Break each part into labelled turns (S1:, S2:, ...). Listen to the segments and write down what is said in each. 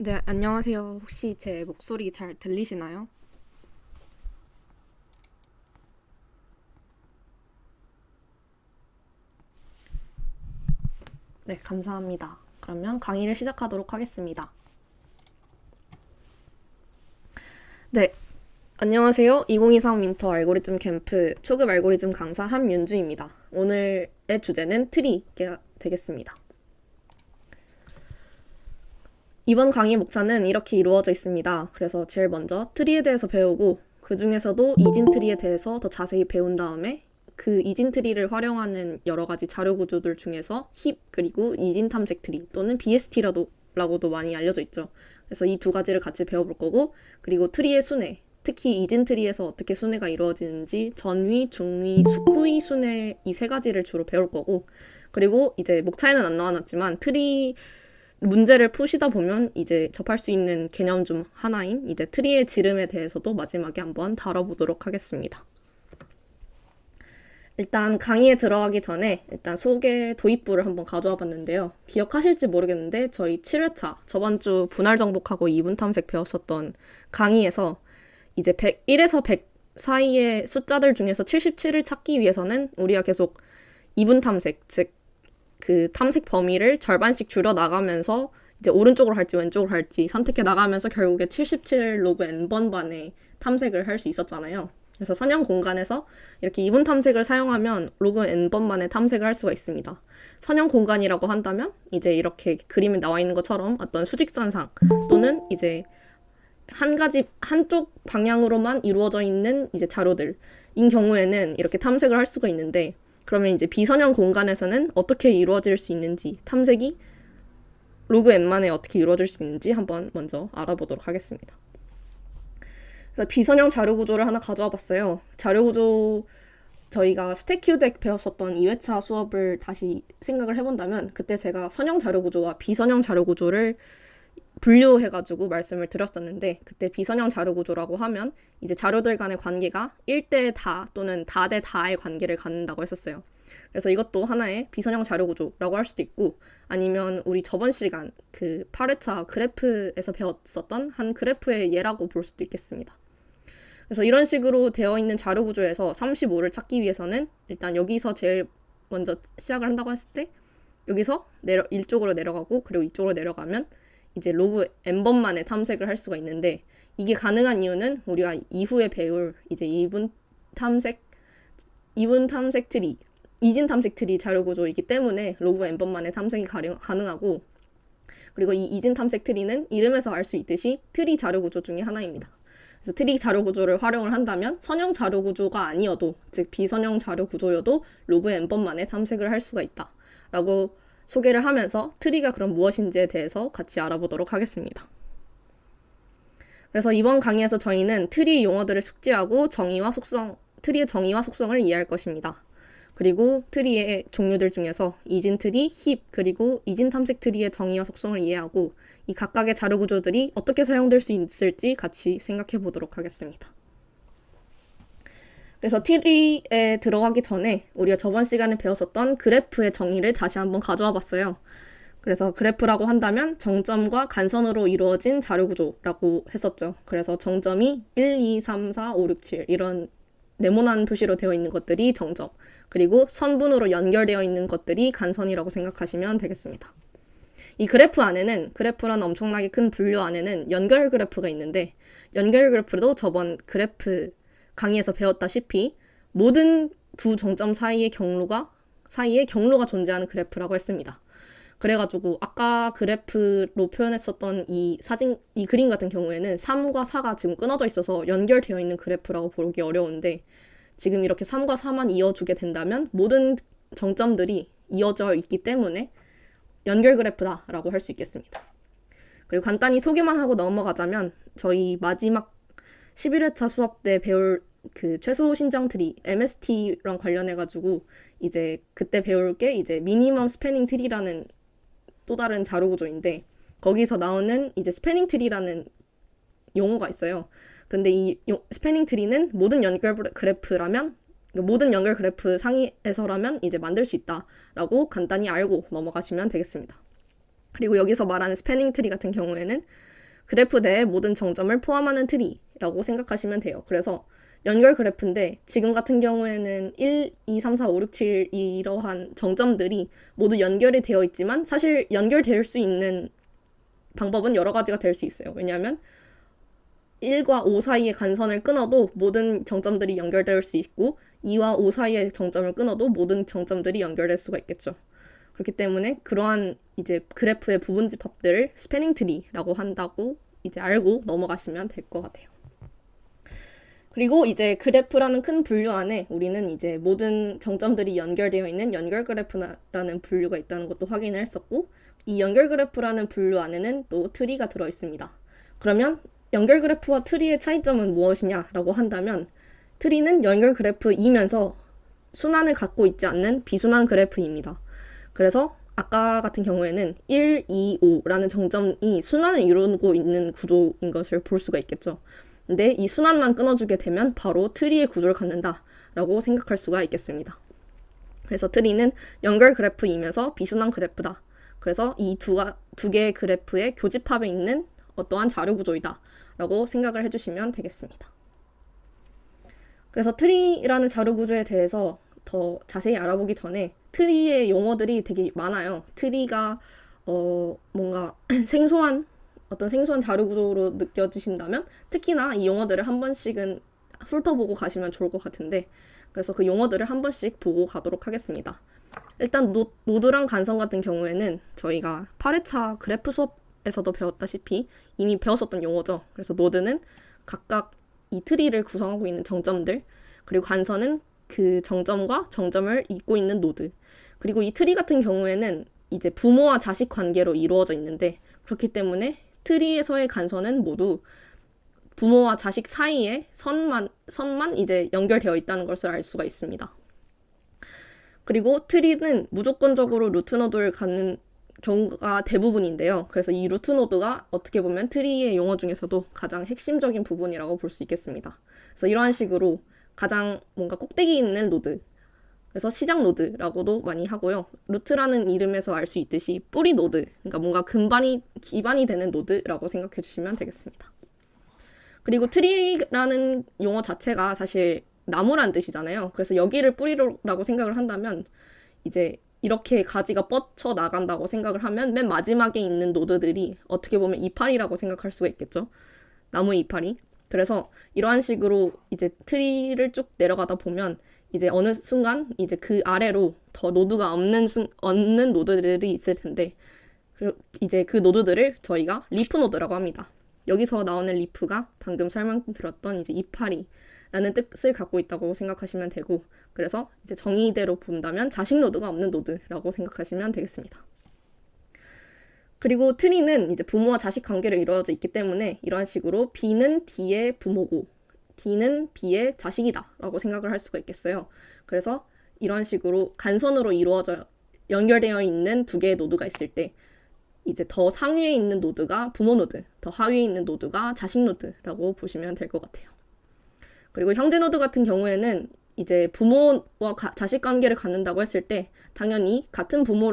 S1: 네, 안녕하세요. 혹시 제 목소리 잘 들리시나요? 네, 감사합니다. 그러면 강의를 시작하도록 하겠습니다. 네, 안녕하세요. 2023 윈터 알고리즘 캠프 초급 알고리즘 강사 함윤주입니다. 오늘의 주제는 트리가 되겠습니다. 이번 강의 목차는 이렇게 이루어져 있습니다. 그래서 제일 먼저 트리에 대해서 배우고 그 중에서도 이진 트리에 대해서 더 자세히 배운 다음에 그 이진 트리를 활용하는 여러 가지 자료 구조들 중에서 힙 그리고 이진 탐색 트리 또는 BST라고도 많이 알려져 있죠. 그래서 이 두 가지를 같이 배워볼 거고 그리고 트리의 순회 특히 이진 트리에서 어떻게 순회가 이루어지는지 전위, 중위, 후위 순회 이 세 가지를 주로 배울 거고 그리고 이제 목차에는 안 나와놨지만 트리 문제를 푸시다 보면 이제 접할 수 있는 개념 중 하나인 이제 트리의 지름에 대해서도 마지막에 한번 다뤄보도록 하겠습니다. 일단 강의에 들어가기 전에 일단 소개 도입부를 한번 가져와 봤는데요. 기억하실지 모르겠는데 저희 7회차 저번 주 분할 정복하고 이분 탐색 배웠었던 강의에서 이제 100에서 100 사이의 숫자들 중에서 77을 찾기 위해서는 우리가 계속 이분 탐색, 즉 그 탐색 범위를 절반씩 줄여 나가면서 이제 오른쪽으로 할지 왼쪽으로 할지 선택해 나가면서 결국에 77 로그 n번만의 탐색을 할 수 있었잖아요. 그래서 선형 공간에서 이렇게 이분 탐색을 사용하면 로그 n번만의 탐색을 할 수가 있습니다. 선형 공간이라고 한다면 이제 이렇게 그림에 나와 있는 것처럼 어떤 수직선상 또는 이제 한 가지 한쪽 방향으로만 이루어져 있는 이제 자료들인 경우에는 이렇게 탐색을 할 수가 있는데 그러면 이제 비선형 공간에서는 어떻게 이루어질 수 있는지 탐색이 로그 n만에 어떻게 이루어질 수 있는지 한번 먼저 알아보도록 하겠습니다. 그래서 비선형 자료 구조를 하나 가져와 봤어요. 자료 구조 저희가 스택큐덱 배웠었던 2회차 수업을 다시 생각을 해본다면 그때 제가 선형 자료 구조와 비선형 자료 구조를 분류해가지고 말씀을 드렸었는데 그때 비선형 자료 구조라고 하면 이제 자료들 간의 관계가 1대 다 또는 다 대 다의 관계를 갖는다고 했었어요. 그래서 이것도 하나의 비선형 자료 구조라고 할 수도 있고 아니면 우리 저번 시간 그 8회차 그래프에서 배웠었던 한 그래프의 예라고 볼 수도 있겠습니다. 그래서 이런 식으로 되어 있는 자료 구조에서 35를 찾기 위해서는 일단 여기서 제일 먼저 시작을 한다고 했을 때 여기서 이쪽으로 내려가고 그리고 이쪽으로 내려가면 이제 로그 n번만의 탐색을 할 수가 있는데 이게 가능한 이유는 우리가 이후에 배울 이제 이분 탐색 트리, 이진 탐색 트리 자료 구조이기 때문에 로그 n번만의 탐색이 가능하고 그리고 이 이진 탐색 트리는 이름에서 알 수 있듯이 트리 자료 구조 중에 하나입니다. 그래서 트리 자료 구조를 활용을 한다면 선형 자료 구조가 아니어도 즉 비선형 자료 구조여도 로그 n번만의 탐색을 할 수가 있다 라고 소개를 하면서 트리가 그럼 무엇인지에 대해서 같이 알아보도록 하겠습니다. 그래서 이번 강의에서 저희는 트리 용어들을 숙지하고 트리의 정의와 속성을 이해할 것입니다. 그리고 트리의 종류들 중에서 이진 트리, 힙, 그리고 이진 탐색 트리의 정의와 속성을 이해하고 이 각각의 자료 구조들이 어떻게 사용될 수 있을지 같이 생각해 보도록 하겠습니다. 그래서 트리에 들어가기 전에 우리가 저번 시간에 배웠었던 그래프의 정의를 다시 한번 가져와 봤어요. 그래서 그래프라고 한다면 정점과 간선으로 이루어진 자료 구조라고 했었죠. 그래서 정점이 1, 2, 3, 4, 5, 6, 7 이런 네모난 표시로 되어 있는 것들이 정점, 그리고 선분으로 연결되어 있는 것들이 간선이라고 생각하시면 되겠습니다. 이 그래프 안에는 그래프란 엄청나게 큰 분류 안에는 연결 그래프가 있는데 연결 그래프도 저번 그래프 강의에서 배웠다시피 모든 두 정점 사이에 경로가 존재하는 그래프라고 했습니다. 그래가지고 아까 그래프로 표현했었던 이 그림 같은 경우에는 3과 4가 지금 끊어져 있어서 연결되어 있는 그래프라고 보기 어려운데 지금 이렇게 3과 4만 이어주게 된다면 모든 정점들이 이어져 있기 때문에 연결 그래프다라고 할 수 있겠습니다. 그리고 간단히 소개만 하고 넘어가자면 저희 마지막 11회차 수업 때 배울 그 최소 신장 트리 MST랑 관련해가지고 이제 그때 배울 게 이제 미니멈 스패닝 트리라는 또 다른 자료 구조인데 거기서 나오는 이제 스패닝 트리라는 용어가 있어요. 근데 이 스패닝 트리는 모든 연결 그래프 상위에서라면 이제 만들 수 있다라고 간단히 알고 넘어가시면 되겠습니다. 그리고 여기서 말하는 스패닝 트리 같은 경우에는 그래프 내에 모든 정점을 포함하는 트리라고 생각하시면 돼요. 그래서 연결 그래프인데 지금 같은 경우에는 1, 2, 3, 4, 5, 6, 7 이러한 정점들이 모두 연결이 되어 있지만 사실 연결될 수 있는 방법은 여러 가지가 될 수 있어요. 왜냐하면 1과 5 사이의 간선을 끊어도 모든 정점들이 연결될 수 있고 2와 5 사이의 정점을 끊어도 모든 정점들이 연결될 수가 있겠죠. 그렇기 때문에 그러한 이제 그래프의 부분집합들을 스패닝 트리라고 한다고 이제 알고 넘어가시면 될 것 같아요. 그리고 이제 그래프라는 큰 분류 안에 우리는 이제 모든 정점들이 연결되어 있는 연결 그래프라는 분류가 있다는 것도 확인을 했었고, 이 연결 그래프라는 분류 안에는 또 트리가 들어 있습니다. 그러면 연결 그래프와 트리의 차이점은 무엇이냐라고 한다면, 트리는 연결 그래프이면서 순환을 갖고 있지 않는 비순환 그래프입니다. 그래서 아까 같은 경우에는 1, 2, 5라는 정점이 순환을 이루고 있는 구조인 것을 볼 수가 있겠죠. 근데 이 순환만 끊어주게 되면 바로 트리의 구조를 갖는다라고 생각할 수가 있겠습니다. 그래서 트리는 연결 그래프이면서 비순환 그래프다. 그래서 이 두 개의 그래프의 교집합에 있는 어떠한 자료 구조이다 라고 생각을 해주시면 되겠습니다. 그래서 트리라는 자료 구조에 대해서 더 자세히 알아보기 전에 트리의 용어들이 되게 많아요. 트리가 뭔가 어떤 생소한 자료 구조로 느껴지신다면 특히나 이 용어들을 한 번씩은 훑어보고 가시면 좋을 것 같은데, 그래서 그 용어들을 한 번씩 보고 가도록 하겠습니다. 일단 노드랑 간선 같은 경우에는 저희가 8회차 그래프 수업에서도 배웠다시피 이미 배웠었던 용어죠. 그래서 노드는 각각 이 트리를 구성하고 있는 정점들, 그리고 간선은 그 정점과 정점을 잇고 있는 노드, 그리고 이 트리 같은 경우에는 이제 부모와 자식 관계로 이루어져 있는데, 그렇기 때문에 트리에서의 간선은 모두 부모와 자식 사이에 선만 이제 연결되어 있다는 것을 알 수가 있습니다. 그리고 트리는 무조건적으로 루트 노드를 갖는 경우가 대부분인데요. 그래서 이 루트 노드가 어떻게 보면 트리의 용어 중에서도 가장 핵심적인 부분이라고 볼 수 있겠습니다. 그래서 이러한 식으로 가장 뭔가 꼭대기 있는 노드, 그래서 시작 노드라고도 많이 하고요. 루트라는 이름에서 알 수 있듯이 뿌리 노드, 그러니까 뭔가 기반이 되는 노드라고 생각해 주시면 되겠습니다. 그리고 트리라는 용어 자체가 사실 나무란 뜻이잖아요. 그래서 여기를 뿌리라고 생각을 한다면 이제 이렇게 가지가 뻗쳐 나간다고 생각을 하면 맨 마지막에 있는 노드들이 어떻게 보면 이파리라고 생각할 수가 있겠죠. 나무의 이파리. 그래서 이러한 식으로 이제 트리를 쭉 내려가다 보면 이제 어느 순간 이제 그 아래로 더 노드가 없는 노드들이 있을 텐데, 이제 그 노드들을 저희가 리프 노드라고 합니다. 여기서 나오는 리프가 방금 설명드렸던 이제 이파리라는 뜻을 갖고 있다고 생각하시면 되고, 그래서 이제 정의대로 본다면 자식 노드가 없는 노드라고 생각하시면 되겠습니다. 그리고 트리는 이제 부모와 자식 관계로 이루어져 있기 때문에 이러한 식으로 B는 D의 부모고 D는 B의 자식이다 라고 생각을 할 수가 있겠어요. 그래서 이런 식으로 간선으로 연결되어 있는 두 개의 노드가 있을 때 이제 더 상위에 있는 노드가 부모 노드, 더 하위에 있는 노드가 자식 노드라고 보시면 될 것 같아요. 그리고 형제 노드 같은 경우에는 이제 부모와 자식 관계를 갖는다고 했을 때 당연히 같은 부모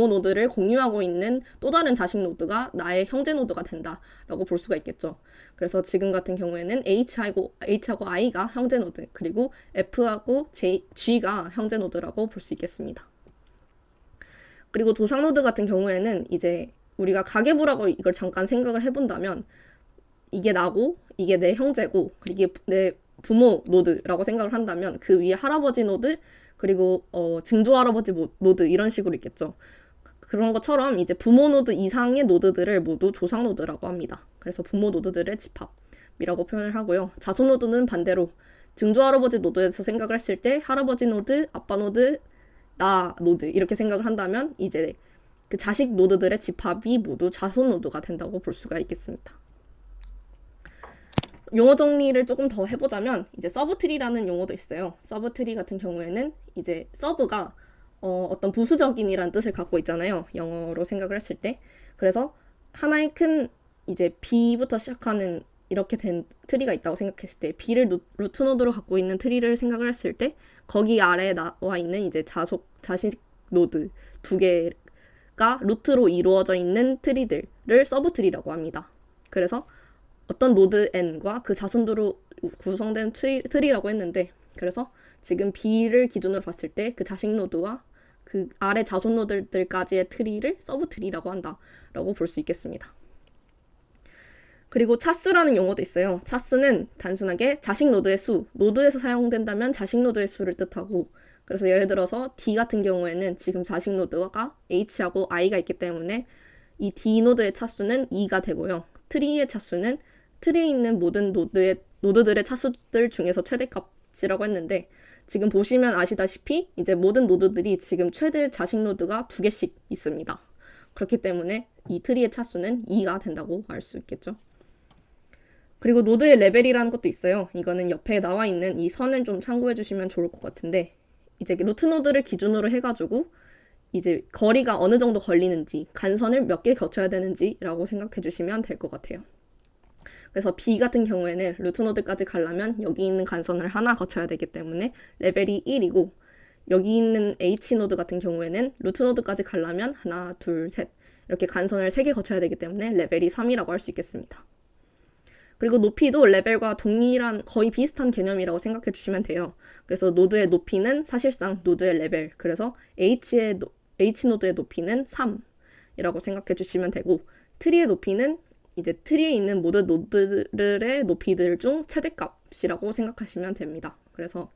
S1: 노드를 공유하고 있는 또 다른 자식 노드가 나의 형제 노드가 된다라고 볼 수가 있겠죠. 그래서 지금 같은 경우에는 H하고 I가 형제 노드, 그리고 F하고 G가 형제 노드라고 볼 수 있겠습니다. 그리고 도상 노드 같은 경우에는 이제 우리가 가계부라고 이걸 잠깐 생각을 해본다면 이게 나고 이게 내 형제고 그리고 이게 내 부모 노드라고 생각을 한다면 그 위에 할아버지 노드, 그리고 증조 할아버지 노드 이런 식으로 있겠죠. 그런 것처럼 이제 부모 노드 이상의 노드들을 모두 조상 노드라고 합니다. 그래서 부모 노드들의 집합이라고 표현을 하고요. 자손 노드는 반대로 증조 할아버지 노드에서 생각을 했을 때 할아버지 노드, 아빠 노드, 나 노드 이렇게 생각을 한다면 이제 그 자식 노드들의 집합이 모두 자손 노드가 된다고 볼 수가 있겠습니다. 용어 정리를 조금 더 해보자면 이제 서브트리라는 용어도 있어요. 서브트리 같은 경우에는 이제 서브가 어떤 부수적인이라는 뜻을 갖고 있잖아요. 영어로 생각을 했을 때. 그래서 하나의 큰 이제 B부터 시작하는 이렇게 된 트리가 있다고 생각했을 때, B를 루트 노드로 갖고 있는 트리를 생각을 했을 때 거기 아래에 나와 있는 이제 자식 노드 두 개가 루트로 이루어져 있는 트리들, 노드를 서브트리라고 합니다. 그래서 어떤 노드 n과 그 자손들로 구성된 트리라고 했는데, 그래서 지금 B를 기준으로 봤을 때 그 자식 노드와 그 아래 자손 노드들까지의 트리를 서브트리라고 한다라고 볼 수 있겠습니다. 그리고 차수라는 용어도 있어요. 차수는 단순하게 자식 노드의 수, 노드에서 사용된다면 자식 노드의 수를 뜻하고, 그래서 예를 들어서 D 같은 경우에는 지금 자식 노드가 H하고 I가 있기 때문에 이 D 노드의 차수는 2가 되고요. 트리의 차수는 트리에 있는 모든 노드들의 차수들 중에서 최대값이라고 했는데, 지금 보시면 아시다시피 이제 모든 노드들이 지금 최대 자식 노드가 2개씩 있습니다. 그렇기 때문에 이 트리의 차수는 2가 된다고 알 수 있겠죠. 그리고 노드의 레벨이라는 것도 있어요. 이거는 옆에 나와 있는 이 선을 좀 참고해 주시면 좋을 것 같은데, 이제 루트 노드를 기준으로 해가지고 이제 거리가 어느 정도 걸리는지, 간선을 몇 개 거쳐야 되는지라고 생각해 주시면 될 것 같아요. 그래서 B 같은 경우에는 루트 노드까지 가려면 여기 있는 간선을 하나 거쳐야 되기 때문에 레벨이 1이고, 여기 있는 H 노드 같은 경우에는 루트 노드까지 가려면 하나, 둘, 셋 이렇게 간선을 3개 거쳐야 되기 때문에 레벨이 3이라고 할 수 있겠습니다. 그리고 높이도 레벨과 동일한 거의 비슷한 개념이라고 생각해 주시면 돼요. 그래서 노드의 높이는 사실상 노드의 레벨, 그래서 H 노드의 높이는 3이라고 생각해 주시면 되고, 트리의 높이는 이제 트리에 있는 모든 노드들의 높이들 중 최대값이라고 생각하시면 됩니다. 그래서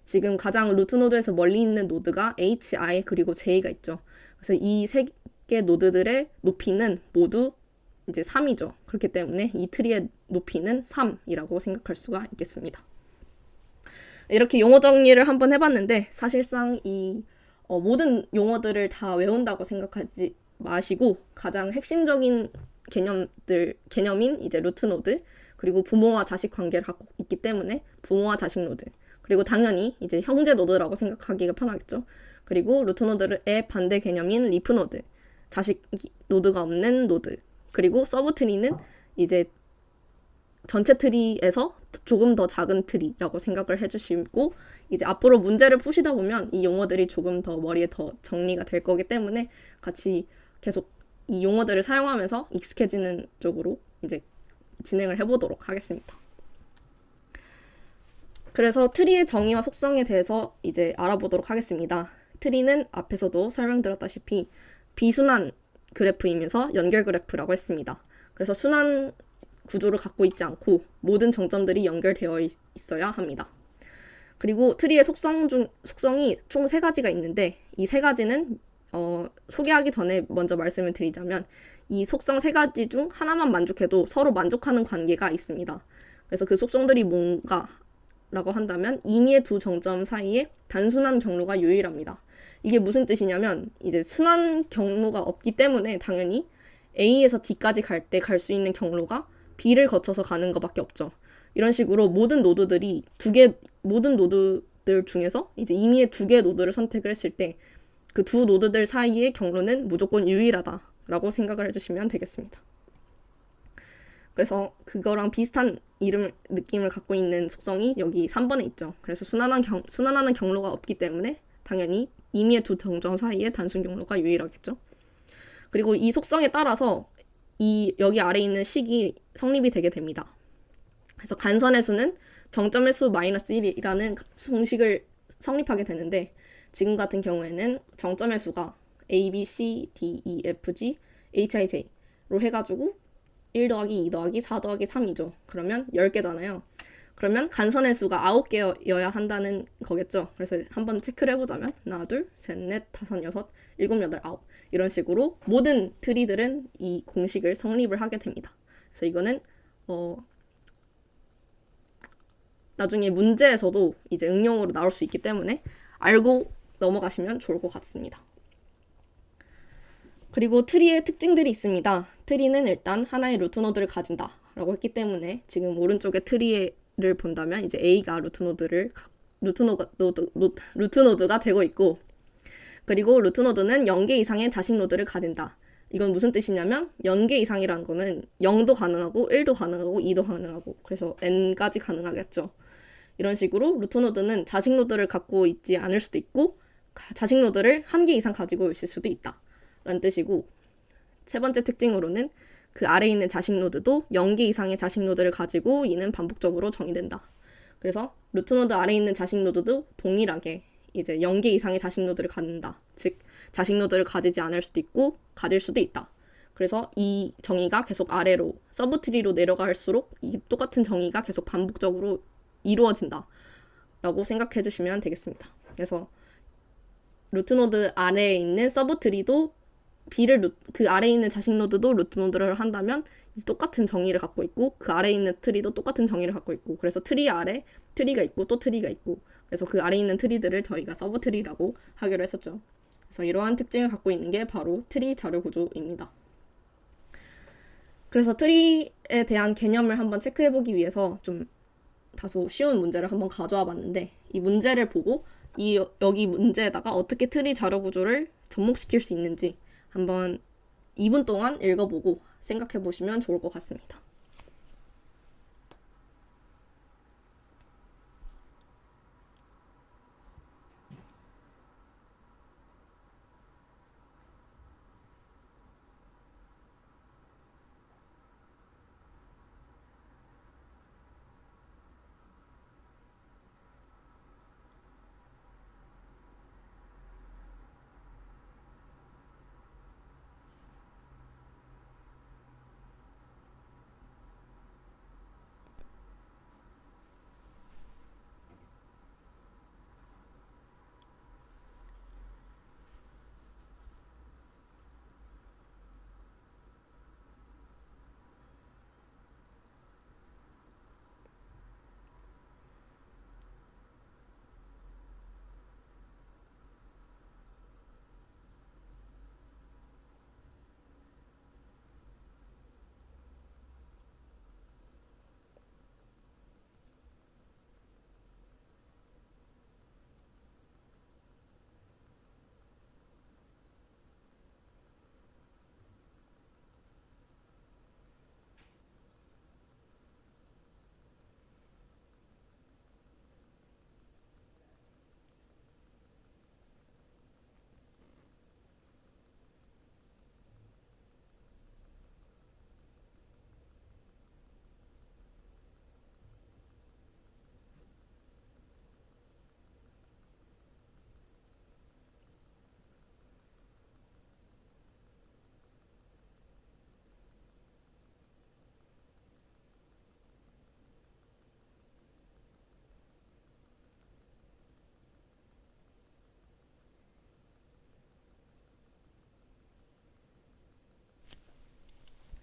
S1: 지금 가장 루트 노드에서 멀리 있는 노드가 H, I 그리고 J가 있죠. 그래서 이 3개 노드들의 높이는 모두 이제 3이죠. 그렇기 때문에 이 트리의 높이는 3이라고 생각할 수가 있겠습니다. 이렇게 용어 정리를 한번 해봤는데, 사실상 이 모든 용어들을 다 외운다고 생각하지 마시고, 가장 핵심적인 개념인 이제 루트 노드, 그리고 부모와 자식 관계를 갖고 있기 때문에 부모와 자식 노드, 그리고 당연히 이제 형제 노드라고 생각하기가 편하겠죠. 그리고 루트 노드의 반대 개념인 리프 노드, 자식 노드가 없는 노드, 그리고 서브 트리는 이제 전체 트리에서 조금 더 작은 트리라고 생각을 해주시고, 이제 앞으로 문제를 푸시다 보면 이 용어들이 조금 더 머리에 더 정리가 될 거기 때문에 같이 계속 이 용어들을 사용하면서 익숙해지는 쪽으로 이제 진행을 해보도록 하겠습니다. 그래서 트리의 정의와 속성에 대해서 이제 알아보도록 하겠습니다. 트리는 앞에서도 설명드렸다시피 비순환 그래프이면서 연결 그래프라고 했습니다. 그래서 순환 구조를 갖고 있지 않고 모든 정점들이 연결되어 있어야 합니다. 그리고 트리의 속성이 총 3가지가 있는데, 이 3가지는 소개하기 전에 먼저 말씀을 드리자면, 이 속성 3가지 중 하나만 만족해도 서로 만족하는 관계가 있습니다. 그래서 그 속성들이 뭔가라고 한다면, 임의의 두 정점 사이에 단순한 경로가 유일합니다. 이게 무슨 뜻이냐면, 이제 순환 경로가 없기 때문에 당연히 A에서 D까지 갈 때 갈 수 있는 경로가 B를 거쳐서 가는 것밖에 없죠. 이런 식으로 모든 노드들 중에서 이제 임의의 2개의 노드를 선택을 했을 때 그 두 노드들 사이의 경로는 무조건 유일하다라고 생각을 해주시면 되겠습니다. 그래서 그거랑 비슷한 느낌을 갖고 있는 속성이 여기 3번에 있죠. 그래서 순환하는 경로가 없기 때문에 당연히 임의의 두 정점 사이의 단순 경로가 유일하겠죠. 그리고 이 속성에 따라서 여기 아래에 있는 식이 성립이 되게 됩니다. 그래서 간선의 수는 정점의 수 마이너스 1이라는 공식을 성립하게 되는데, 지금 같은 경우에는 정점의 수가 A, B, C, D, E, F, G, H, I, J로 해가지고 1 더하기 2 더하기 4 더하기 3이죠. 그러면 10개잖아요. 그러면 간선의 수가 9개여야 한다는 거겠죠. 그래서 한번 체크를 해보자면 하나, 둘, 셋, 넷, 다섯, 여섯, 일곱, 여덟, 아홉 이런 식으로 모든 트리들은 이 공식을 성립을 하게 됩니다. 그래서 이거는 나중에 문제에서도 이제 응용으로 나올 수 있기 때문에 알고 넘어가시면 좋을 것 같습니다. 그리고 트리의 특징들이 있습니다. 트리는 일단 하나의 루트 노드를 가진다 라고 했기 때문에 지금 오른쪽에 트리를 본다면 이제 A가 루트 노드가 되고 있고, 그리고 루트 노드는 0개 이상의 자식 노드를 가진다. 이건 무슨 뜻이냐면 0개 이상이라는 거는 0도 가능하고 1도 가능하고 2도 가능하고 그래서 n까지 가능하겠죠. 이런 식으로 루트 노드는 자식 노드를 갖고 있지 않을 수도 있고 자식 노드를 1개 이상 가지고 있을 수도 있다 라는 뜻이고, 세 번째 특징으로는 그 아래에 있는 자식 노드도 0개 이상의 자식 노드를 가지고 이는 반복적으로 정의된다. 그래서 루트 노드 아래에 있는 자식 노드도 동일하게 이제 0개 이상의 자식 노드를 갖는다. 즉 자식 노드를 가지지 않을 수도 있고 가질 수도 있다. 그래서 이 정의가 계속 아래로 서브트리로 내려갈수록 이 똑같은 정의가 계속 반복적으로 이루어진다 라고 생각해 주시면 되겠습니다. 그래서 루트 노드 아래에 있는 서브트리도 그 아래에 있는 자식 노드도 루트 노드를 한다면 똑같은 정의를 갖고 있고 그 아래에 있는 트리도 똑같은 정의를 갖고 있고 그래서 트리 아래 트리가 있고 또 트리가 있고 그래서 그 아래에 있는 트리들을 저희가 서브트리라고 하기로 했었죠. 그래서 이러한 특징을 갖고 있는 게 바로 트리 자료 구조입니다. 그래서 트리에 대한 개념을 한번 체크해보기 위해서 좀 다소 쉬운 문제를 한번 가져와 봤는데 이 문제를 보고 여기 문제에다가 어떻게 트리 자료 구조를 접목시킬 수 있는지 한번 2분 동안 읽어보고 생각해보시면 좋을 것 같습니다.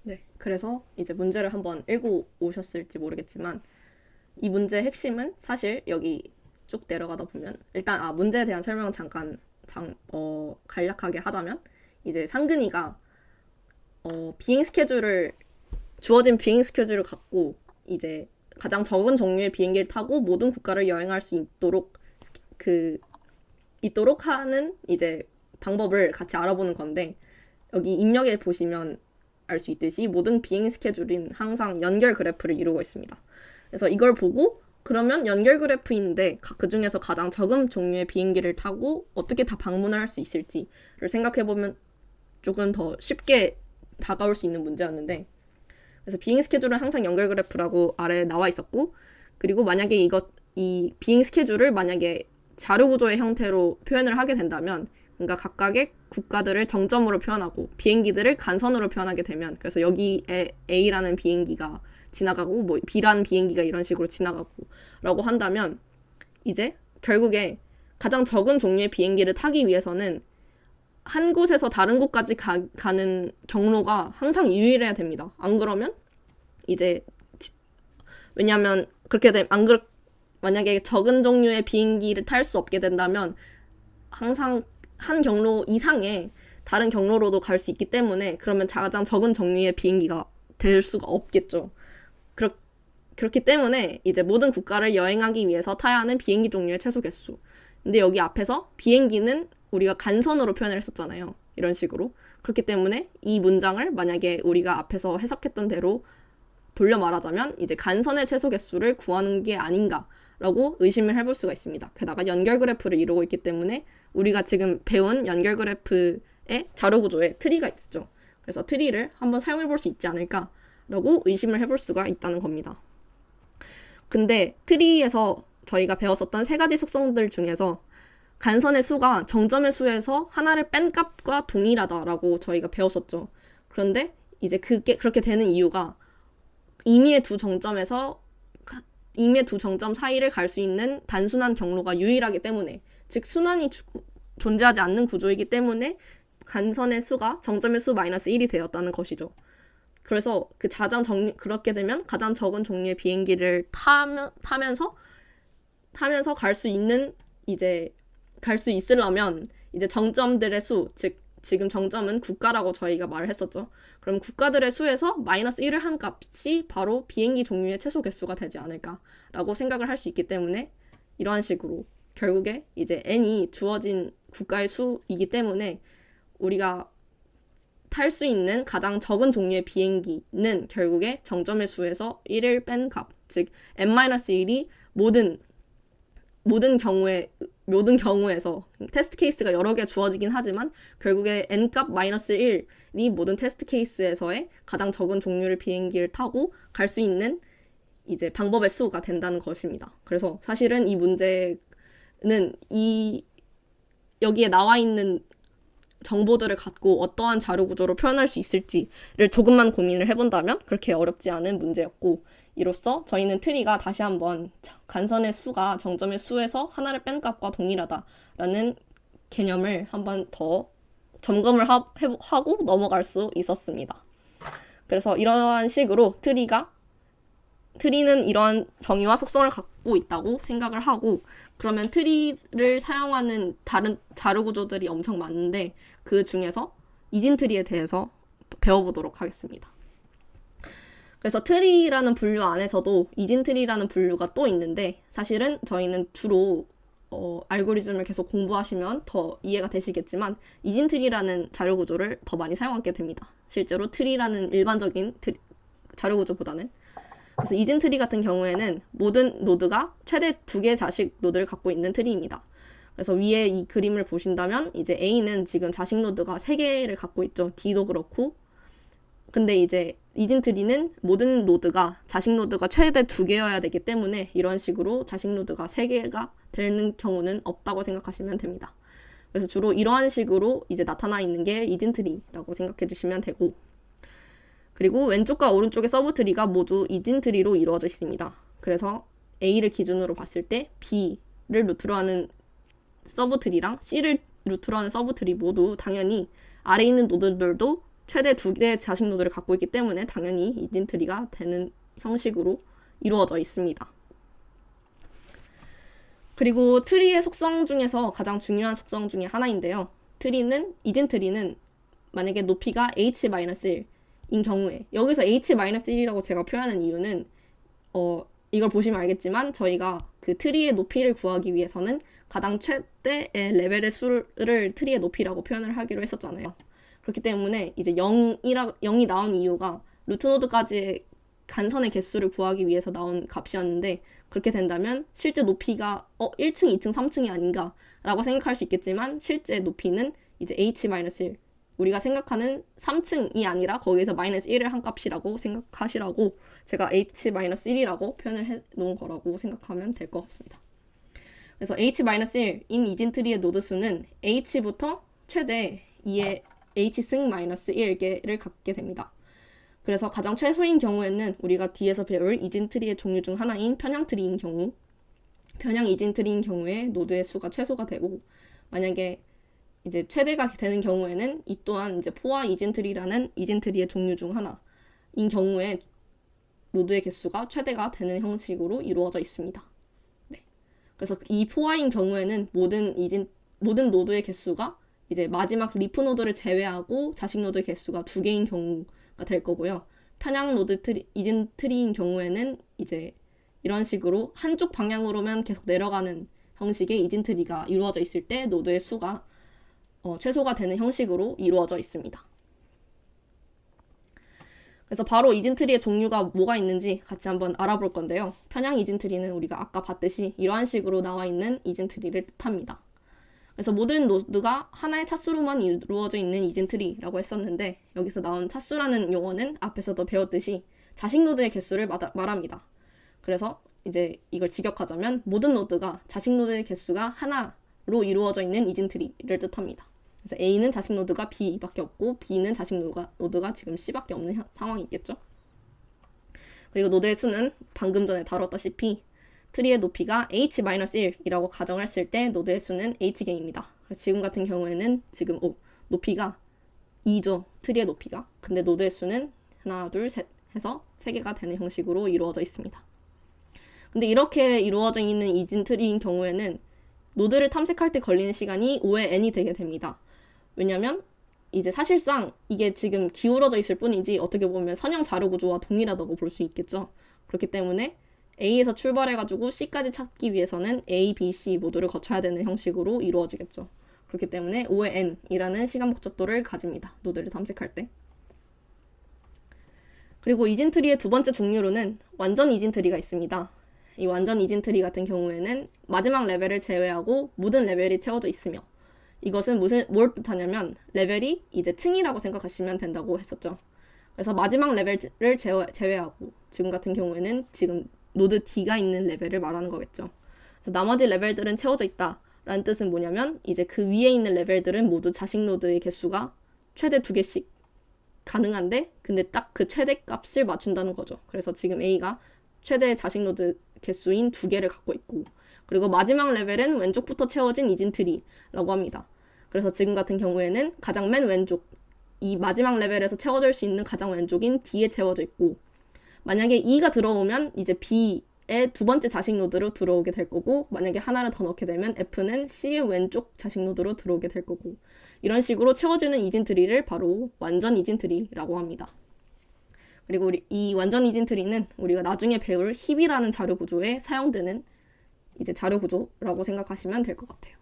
S1: 네, 그래서 이제 문제를 한번 읽고 오셨을지 모르겠지만 이 문제의 핵심은 사실 여기 쭉 내려가다 보면 일단 문제에 대한 설명을 잠깐 간략하게 하자면 이제 상근이가 주어진 비행 스케줄을 갖고 이제 가장 적은 종류의 비행기를 타고 모든 국가를 여행할 수 있도록 하는 이제 방법을 같이 알아보는 건데 여기 입력에 보시면 알 수 있듯이 모든 비행 스케줄은 항상 연결 그래프를 이루고 있습니다. 그래서 이걸 보고 그러면 연결 그래프인데 그 중에서 가장 적은 종류의 비행기를 타고 어떻게 다 방문할 수 있을지를 생각해보면 조금 더 쉽게 다가올 수 있는 문제였는데 그래서 비행 스케줄은 항상 연결 그래프라고 아래에 나와 있었고 그리고 만약에 이 비행 스케줄을 만약에 자료 구조의 형태로 표현을 하게 된다면 그러니까 각각의 국가들을 정점으로 표현하고 비행기들을 간선으로 표현하게 되면 그래서 여기에 A라는 비행기가 지나가고 뭐 B라는 비행기가 이런 식으로 지나가고 라고 한다면 이제 결국에 가장 적은 종류의 비행기를 타기 위해서는 한 곳에서 다른 곳까지 가는 경로가 항상 유일해야 됩니다. 안 그러면 이제 왜냐하면 만약에 적은 종류의 비행기를 탈 수 없게 된다면 항상 한 경로 이상의 다른 경로로도 갈 수 있기 때문에 그러면 가장 적은 종류의 비행기가 될 수가 없겠죠. 그렇기 때문에 이제 모든 국가를 여행하기 위해서 타야 하는 비행기 종류의 최소 개수. 근데 여기 앞에서 비행기는 우리가 간선으로 표현을 했었잖아요. 이런 식으로. 그렇기 때문에 이 문장을 만약에 우리가 앞에서 해석했던 대로 돌려 말하자면 이제 간선의 최소 개수를 구하는 게 아닌가라고 의심을 해볼 수가 있습니다. 게다가 연결 그래프를 이루고 있기 때문에 우리가 지금 배운 연결 그래프의 자료 구조에 트리가 있죠. 그래서 트리를 한번 사용해 볼 수 있지 않을까라고 의심을 해볼 수가 있다는 겁니다. 근데 트리에서 저희가 배웠었던 세 가지 속성들 중에서 간선의 수가 정점의 수에서 하나를 뺀 값과 동일하다라고 저희가 배웠었죠. 그런데 이제 그렇게 되는 이유가 임의의 두 정점 사이를 갈 수 있는 단순한 경로가 유일하기 때문에, 즉 순환이 존재하지 않는 구조이기 때문에 간선의 수가 정점의 수 마이너스 1이 되었다는 것이죠. 그래서 그렇게 되면 가장 적은 종류의 비행기를 타면서 갈 수 있으려면 이제 정점들의 수, 즉 지금 정점은 국가라고 저희가 말을 했었죠. 그럼 국가들의 수에서 마이너스 1을 한 값이 바로 비행기 종류의 최소 개수가 되지 않을까라고 생각을 할 수 있기 때문에, 이러한 식으로 결국에 이제 n이 주어진 국가의 수이기 때문에 우리가 탈 수 있는 가장 적은 종류의 비행기는 결국에 정점의 수에서 1을 뺀 값, 즉 n-1이 모든 경우에서 테스트 케이스가 여러 개 주어지긴 하지만 결국에 n값 마이너스 1이 모든 테스트 케이스에서의 가장 적은 종류의 비행기를 타고 갈 수 있는 이제 방법의 수가 된다는 것입니다. 그래서 사실은 이 문제는 여기에 나와 있는 정보들을 갖고 어떠한 자료 구조로 표현할 수 있을지를 조금만 고민을 해본다면 그렇게 어렵지 않은 문제였고, 이로써 저희는 트리가 다시 한번 간선의 수가 정점의 수에서 하나를 뺀 값과 동일하다라는 개념을 한번 더 점검을 하고 넘어갈 수 있었습니다. 그래서 이러한 식으로 트리는 이러한 정의와 속성을 갖고 있다고 생각을 하고, 그러면 트리를 사용하는 다른 자료 구조들이 엄청 많은데 그 중에서 이진 트리에 대해서 배워보도록 하겠습니다. 그래서 트리라는 분류 안에서도 이진 트리라는 분류가 또 있는데, 사실은 저희는 주로 알고리즘을 계속 공부하시면 더 이해가 되시겠지만 이진 트리라는 자료 구조를 더 많이 사용하게 됩니다. 실제로 트리라는 일반적인 자료 구조보다는. 그래서 이진 트리 같은 경우에는 모든 노드가 최대 2개의 자식 노드를 갖고 있는 트리입니다. 그래서 위에 이 그림을 보신다면 이제 A는 지금 자식 노드가 3개를 갖고 있죠. D도 그렇고. 근데 이제 이진 트리는 모든 노드가 자식 노드가 최대 2개여야 되기 때문에 이런 식으로 자식 노드가 3개가 되는 경우는 없다고 생각하시면 됩니다. 그래서 주로 이러한 식으로 이제 나타나 있는 게 이진 트리라고 생각해 주시면 되고, 그리고 왼쪽과 오른쪽의 서브트리가 모두 이진 트리로 이루어져 있습니다. 그래서 A를 기준으로 봤을 때 B를 루트로 하는 서브트리랑 C를 루트로 하는 서브트리 모두 당연히 아래에 있는 노드들도 최대 2개의 자식 노드를 갖고 있기 때문에 당연히 이진 트리가 되는 형식으로 이루어져 있습니다. 그리고 트리의 속성 중에서 가장 중요한 속성 중에 하나인데요. 이진 트리는 만약에 높이가 h-1 인 경우에, 여기서 h-1이라고 제가 표현한 이유는 이걸 보시면 알겠지만 저희가 그 트리의 높이를 구하기 위해서는 가장 최대의 레벨의 수를 트리의 높이라고 표현을 하기로 했었잖아요. 그렇기 때문에 이제 0이 나온 이유가 루트 노드까지의 간선의 개수를 구하기 위해서 나온 값이었는데, 그렇게 된다면 실제 높이가 1층, 2층, 3층이 아닌가 라고 생각할 수 있겠지만 실제 높이는 이제 h-1, 우리가 생각하는 3층이 아니라 거기에서 마이너스 1을 한 값이라고 생각하시라고 제가 h-1이라고 표현을 해 놓은 거라고 생각하면 될 것 같습니다. 그래서 h-1인 이진 트리의 노드 수는 h부터 최대 2의 h승 마이너스 1개를 갖게 됩니다. 그래서 가장 최소인 경우에는 우리가 뒤에서 배울 이진 트리의 종류 중 하나인 편향 트리인 경우, 편향 이진 트리인 경우에 노드의 수가 최소가 되고, 만약에 이제 최대가 되는 경우에는 이 또한 이제 포화 이진 트리라는 이진 트리의 종류 중 하나인 경우에 노드의 개수가 최대가 되는 형식으로 이루어져 있습니다. 네. 그래서 이 포화인 경우에는 모든 노드의 개수가 이제 마지막 리프 노드를 제외하고 자식 노드 개수가 2개인 경우가 될 거고요. 편향 이진 트리인 경우에는 이제 이런 식으로 한쪽 방향으로만 계속 내려가는 형식의 이진 트리가 이루어져 있을 때 노드의 수가 최소가 되는 형식으로 이루어져 있습니다. 그래서 바로 이진 트리의 종류가 뭐가 있는지 같이 한번 알아볼 건데요. 편향 이진 트리는 우리가 아까 봤듯이 이러한 식으로 나와 있는 이진 트리를 뜻합니다. 그래서 모든 노드가 하나의 차수로만 이루어져 있는 이진트리라고 했었는데 여기서 나온 차수라는 용어는 앞에서도 배웠듯이 자식 노드의 개수를 말합니다. 그래서 이제 이걸 직역하자면 모든 노드가 자식 노드의 개수가 하나로 이루어져 있는 이진트리를 뜻합니다. 그래서 A는 자식 노드가 B밖에 없고 B는 자식 노드가 지금 C밖에 없는 상황이겠죠. 그리고 노드의 수는 방금 전에 다뤘다시피 트리의 높이가 h-1이라고 가정을 했을 때 노드의 수는 h개입니다. 지금 같은 경우에는 지금 높이가 2죠. 트리의 높이가. 근데 노드의 수는 하나, 둘, 셋 해서 3개가 되는 형식으로 이루어져 있습니다. 근데 이렇게 이루어져 있는 이진 트리인 경우에는 노드를 탐색할 때 걸리는 시간이 5의 n이 되게 됩니다. 왜냐면 이제 사실상 이게 지금 기울어져 있을 뿐이지 어떻게 보면 선형 자료 구조와 동일하다고 볼 수 있겠죠. 그렇기 때문에 A에서 출발해가지고 C까지 찾기 위해서는 A, B, C 모두를 거쳐야 되는 형식으로 이루어지겠죠. 그렇기 때문에 5의 n이라는 시간 복잡도를 가집니다. 노드를 탐색할 때. 그리고 이진트리의 두 번째 종류로는 완전 이진트리가 있습니다. 이 완전 이진트리 같은 경우에는 마지막 레벨을 제외하고 모든 레벨이 채워져 있으며 이것은 뭘 뜻하냐면 레벨이 이제 층이라고 생각하시면 된다고 했었죠. 그래서 마지막 레벨을 제외하고 지금 같은 경우에는 지금 노드 D가 있는 레벨을 말하는 거겠죠. 그래서 나머지 레벨들은 채워져 있다라는 뜻은 뭐냐면 이제 그 위에 있는 레벨들은 모두 자식 노드의 개수가 최대 2개씩 가능한데 근데 딱 그 최대 값을 맞춘다는 거죠. 그래서 지금 A가 최대 자식 노드 개수인 2개를 갖고 있고 그리고 마지막 레벨은 왼쪽부터 채워진 이진트리라고 합니다. 그래서 지금 같은 경우에는 가장 맨 왼쪽 이 마지막 레벨에서 채워질 수 있는 가장 왼쪽인 D에 채워져 있고 만약에 E가 들어오면 이제 B의 두 번째 자식 노드로 들어오게 될 거고 만약에 하나를 더 넣게 되면 F는 C의 왼쪽 자식 노드로 들어오게 될 거고 이런 식으로 채워지는 이진트리를 바로 완전 이진트리라고 합니다. 그리고 이 완전 이진트리는 우리가 나중에 배울 힙이라는 자료 구조에 사용되는 이제 자료 구조라고 생각하시면 될 것 같아요.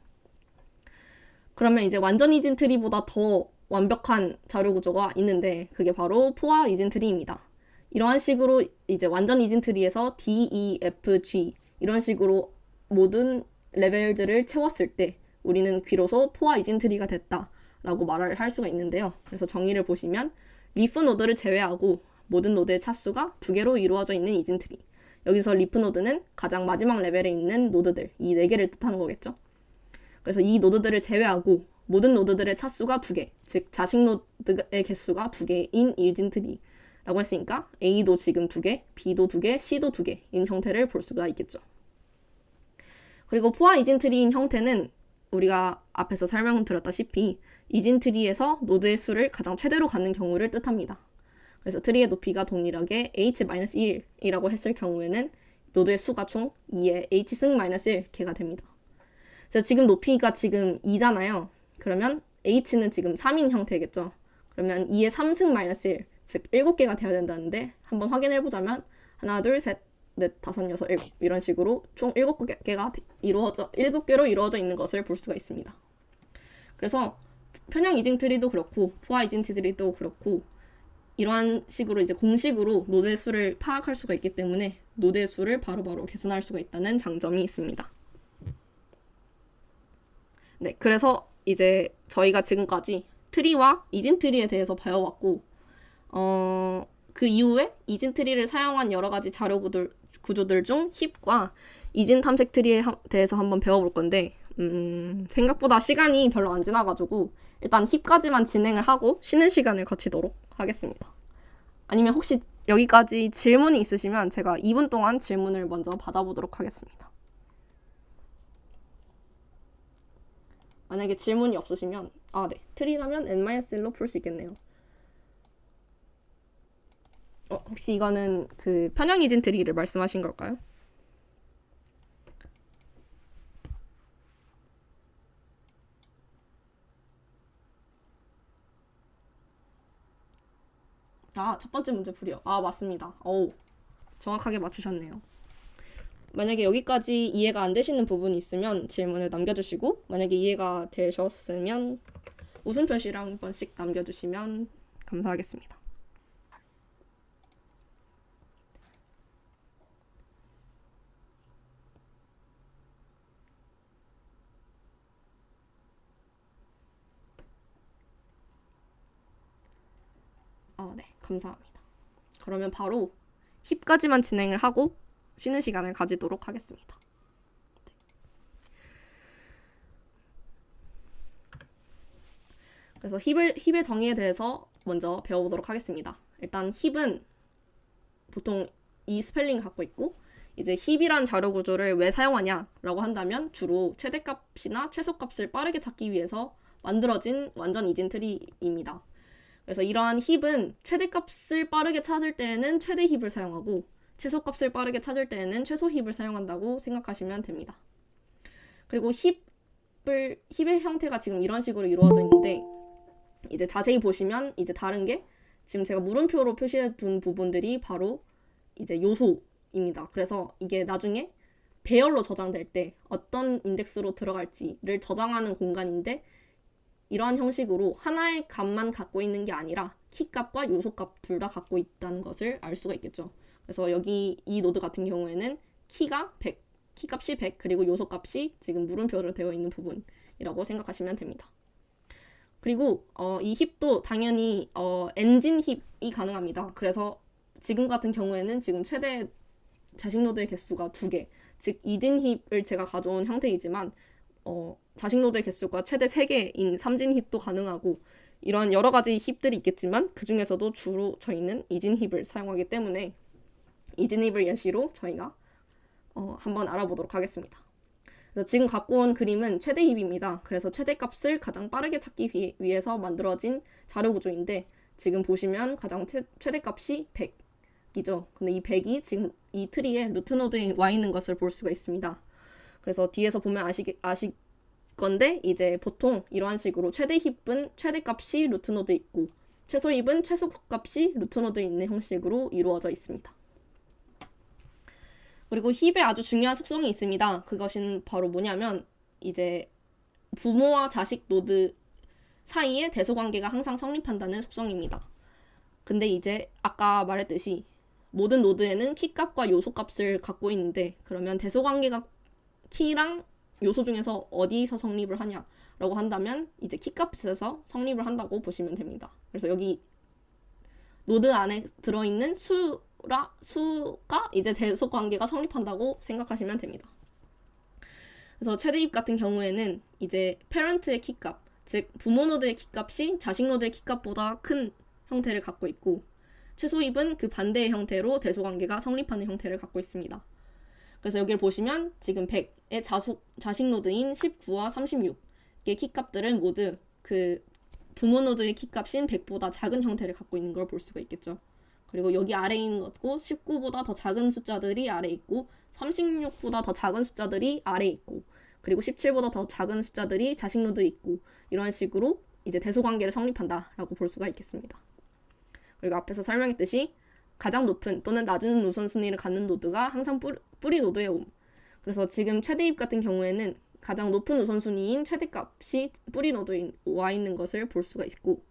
S1: 그러면 이제 완전 이진트리보다 더 완벽한 자료 구조가 있는데 그게 바로 포화 이진트리입니다. 이러한 식으로 이제 완전 이진트리에서 D, E, F, G 이런 식으로 모든 레벨들을 채웠을 때 우리는 비로소 포화 이진트리가 됐다라고 말을 할 수가 있는데요. 그래서 정의를 보시면 리프 노드를 제외하고 모든 노드의 차수가 2개로 이루어져 있는 이진트리. 여기서 리프 노드는 가장 마지막 레벨에 있는 노드들, 이 4개를 뜻하는 거겠죠. 그래서 이 노드들을 제외하고 모든 노드들의 차수가 2개, 즉 자식 노드의 개수가 2개인 이진트리라고 했으니까 A도 지금 2개, B도 2개, C도 2개인 형태를 볼 수가 있겠죠. 그리고 포화 이진트리인 형태는 우리가 앞에서 설명드렸다시피 이진트리에서 노드의 수를 가장 최대로 갖는 경우를 뜻합니다. 그래서 트리의 높이가 동일하게 h-1이라고 했을 경우에는 노드의 수가 총 2의 h-1개가 됩니다. 그래서 지금 높이가 지금 2잖아요. 그러면 h는 지금 3인 형태겠죠. 그러면 2의 3승-1, 즉 7개가 되어야 된다는데 한번 확인해보자면 하나, 둘, 셋, 넷, 다섯, 여섯, 일곱 이런 식으로 총 7개가 7개로 이루어져 있는 것을 볼 수가 있습니다. 그래서 편형 이진트리도 그렇고 포화 이진트리도 그렇고 이러한 식으로 이제 공식으로 노드의 수를 파악할 수가 있기 때문에 노드의 수를 바로바로 계산할 수가 있다는 장점이 있습니다. 네, 그래서 이제 저희가 지금까지 트리와 이진트리에 대해서 배워왔고 그 이후에 이진트리를 사용한 여러 가지 자료 구조들 중 힙과 이진 탐색 트리에 대해서 한번 배워볼 건데 생각보다 시간이 별로 안 지나가지고 일단 힙까지만 진행을 하고 쉬는 시간을 거치도록 하겠습니다. 아니면 혹시 여기까지 질문이 있으시면 제가 2분 동안 질문을 먼저 받아보도록 하겠습니다. 만약에 질문이 없으시면 네, 트리라면 n-1로 풀 수 있겠네요. 혹시 이거는 그 편형 이진 트리를 말씀하신 걸까요? 첫 번째 문제 풀이요. 맞습니다. 정확하게 맞추셨네요. 만약에 여기까지 이해가 안 되시는 부분이 있으면 질문을 남겨주시고 만약에 이해가 되셨으면 웃음 표시랑 한 번씩 남겨주시면 감사하겠습니다. 네, 감사합니다. 그러면 바로 힙까지만 진행을 하고 쉬는 시간을 가지도록 하겠습니다. 그래서 힙의 정의에 대해서 먼저 배워보도록 하겠습니다. 일단 힙은 보통 이 스펠링을 갖고 있고, 이제 힙이란 자료 구조를 왜 사용하냐라고 한다면 주로 최대값이나 최소값을 빠르게 찾기 위해서 만들어진 완전 이진 트리입니다. 그래서 이러한 힙은 최대값을 빠르게 찾을 때에는 최대 힙을 사용하고 최소값을 빠르게 찾을 때에는 최소 힙을 사용한다고 생각하시면 됩니다. 그리고 힙의 형태가 지금 이런 식으로 이루어져 있는데, 이제 자세히 보시면 이제 다른 게 지금 제가 물음표로 표시해 둔 부분들이 바로 이제 요소입니다. 그래서 이게 나중에 배열로 저장될 때 어떤 인덱스로 들어갈지를 저장하는 공간인데, 이러한 형식으로 하나의 값만 갖고 있는 게 아니라 키값과 요소값 둘 다 갖고 있다는 것을 알 수가 있겠죠. 그래서 여기 이 노드 같은 경우에는 키가 100, 키값이 100, 그리고 요소값이 지금 물음표로 되어 있는 부분이라고 생각하시면 됩니다. 그리고 이 힙도 당연히 엔진 힙이 가능합니다. 그래서 지금 같은 경우에는 지금 최대 자식 노드의 개수가 2개, 즉 이진 힙을 제가 가져온 형태이지만 자식 노드의 개수가 최대 3개인 3진 힙도 가능하고, 이런 여러 가지 힙들이 있겠지만 그 중에서도 주로 저희는 이진 힙을 사용하기 때문에 이진 힙을 예시로 저희가 한번 알아보도록 하겠습니다. 그래서 지금 갖고 온 그림은 최대 힙입니다. 그래서 최대값을 가장 빠르게 찾기 위해서 만들어진 자료 구조인데, 지금 보시면 가장 최대값이 100이죠. 근데 이 100이 지금 이 트리에 루트 노드에 와 있는 것을 볼 수가 있습니다. 그래서 뒤에서 보면 아실 건데, 이제 보통 이러한 식으로 최대 힙은 최대값이 루트 노드에 있고 최소 힙은 최소값이 루트 노드에 있는 형식으로 이루어져 있습니다. 그리고 힙에 아주 중요한 속성이 있습니다. 그것은 바로 뭐냐면 이제 부모와 자식 노드 사이에 대소 관계가 항상 성립한다는 속성입니다. 근데 이제 아까 말했듯이 모든 노드에는 키값과 요소값을 갖고 있는데, 그러면 대소 관계가 키랑 요소 중에서 어디서 성립을 하냐라고 한다면 이제 키값에서 성립을 한다고 보시면 됩니다. 그래서 여기 노드 안에 들어있는 수가 이제 대소 관계가 성립한다고 생각하시면 됩니다. 그래서 최대 힙 같은 경우에는 이제 페런트의 키값, 즉 부모 노드의 키값이 자식 노드의 키값보다 큰 형태를 갖고 있고, 최소 힙은 그 반대의 형태로 대소 관계가 성립하는 형태를 갖고 있습니다. 그래서 여기를 보시면 지금 100의 자식 노드인 19와 36의 키값들은 모두 그 부모 노드의 키값인 100보다 작은 형태를 갖고 있는 걸 볼 수가 있겠죠. 그리고 여기 아래에 있는 것고 19보다 더 작은 숫자들이 아래에 있고 36보다 더 작은 숫자들이 아래에 있고, 그리고 17보다 더 작은 숫자들이 자식 노드에 있고, 이런 식으로 이제 대소 관계를 성립한다라고 볼 수가 있겠습니다. 그리고 앞에서 설명했듯이 가장 높은 또는 낮은 우선순위를 갖는 노드가 항상 뿌리 노드에 옴. 그래서 지금 최대 힙 같은 경우에는 가장 높은 우선순위인 최대값이 뿌리 노드에 와 있는 것을 볼 수가 있고,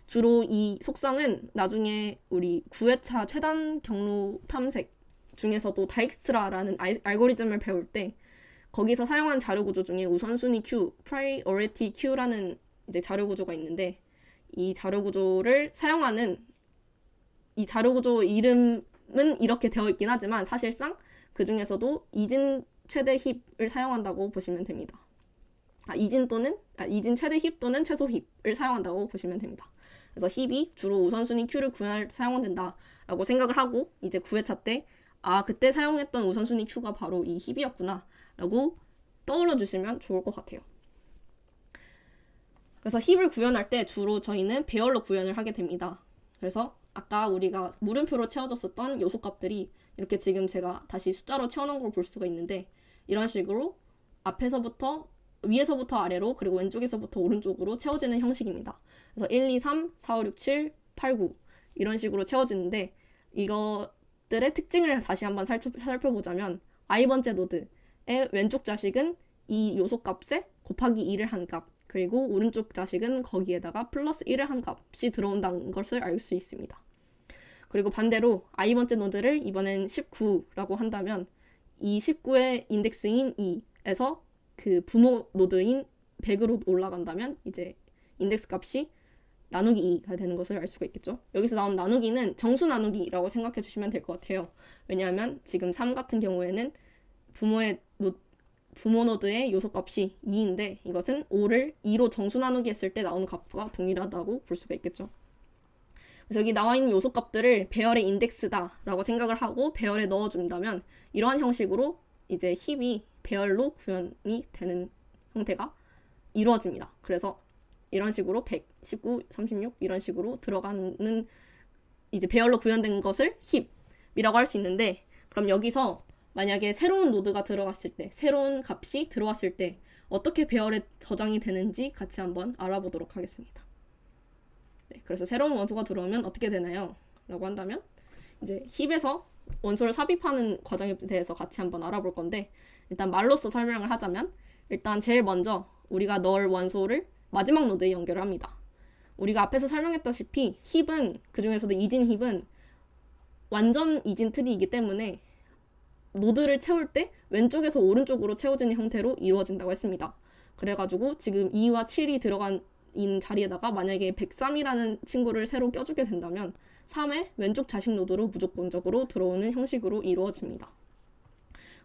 S1: 주로 이 속성은 나중에 우리 9회차 최단 경로 탐색 중에서도 다익스트라라는 알고리즘을 배울 때 거기서 사용한 자료 구조 중에 우선순위 Q, Priority Q라는 이제 자료 구조가 있는데, 이 자료 구조를 사용하는 이 자료 구조 이름은 이렇게 되어 있긴 하지만 사실상 그 중에서도 이진 최대 힙을 사용한다고 보시면 됩니다. 이진 최대 힙 또는 최소 힙을 사용한다고 보시면 됩니다. 그래서 힙이 주로 우선순위 Q를 구현할 때 사용된다라고 생각을 하고, 이제 9회차 때 그때 사용했던 우선순위 Q가 바로 이 힙이었구나 라고 떠올려 주시면 좋을 것 같아요. 그래서 힙을 구현할 때 주로 저희는 배열로 구현을 하게 됩니다. 그래서 아까 우리가 물음표로 채워졌었던 요소값들이 이렇게 지금 제가 다시 숫자로 채워놓은 걸 볼 수가 있는데, 이런 식으로 위에서부터 아래로 그리고 왼쪽에서부터 오른쪽으로 채워지는 형식입니다. 그래서 1, 2, 3, 4, 5, 6, 7, 8, 9 이런 식으로 채워지는데, 이것들의 특징을 다시 한번 살펴보자면 i번째 노드의 왼쪽 자식은 이 요소값에 곱하기 2를 한 값, 그리고 오른쪽 자식은 거기에다가 플러스 1을 한 값이 들어온다는 것을 알 수 있습니다. 그리고 반대로 i번째 노드를 이번엔 19라고 한다면 이 19의 인덱스인 2에서 그 부모 노드인 100으로 올라간다면 이제 인덱스 값이 나누기 2가 되는 것을 알 수가 있겠죠. 여기서 나온 나누기는 정수 나누기라고 생각해 주시면 될 것 같아요. 왜냐하면 지금 3 같은 경우에는 부모 노드의 요소값이 2인데 이것은 5를 2로 정수 나누기 했을 때 나오는 값과 동일하다고 볼 수가 있겠죠. 그래서 여기 나와 있는 요소값들을 배열의 인덱스다라고 생각을 하고 배열에 넣어준다면 이러한 형식으로 이제 힙이 배열로 구현이 되는 형태가 이루어집니다. 그래서 이런 식으로 100, 19, 36 이런 식으로 들어가는 이제 배열로 구현된 것을 힙이라고 할 수 있는데, 그럼 여기서 만약에 새로운 노드가 들어갔을 때, 새로운 값이 들어왔을 때 어떻게 배열에 저장이 되는지 같이 한번 알아보도록 하겠습니다. 네, 그래서 새로운 원소가 들어오면 어떻게 되나요? 라고 한다면 이제 힙에서 원소를 삽입하는 과정에 대해서 같이 한번 알아볼 건데, 일단 말로써 설명을 하자면 일단 제일 먼저 우리가 넣을 원소를 마지막 노드에 연결을 합니다. 우리가 앞에서 설명했다시피 힙은, 그 중에서도 이진 힙은 완전 이진 트리이기 때문에 노드를 채울 때 왼쪽에서 오른쪽으로 채워지는 형태로 이루어진다고 했습니다. 그래가지고 지금 2와 7이 들어간 자리에다가 만약에 103이라는 친구를 새로 껴주게 된다면 3의 왼쪽 자식 노드로 무조건적으로 들어오는 형식으로 이루어집니다.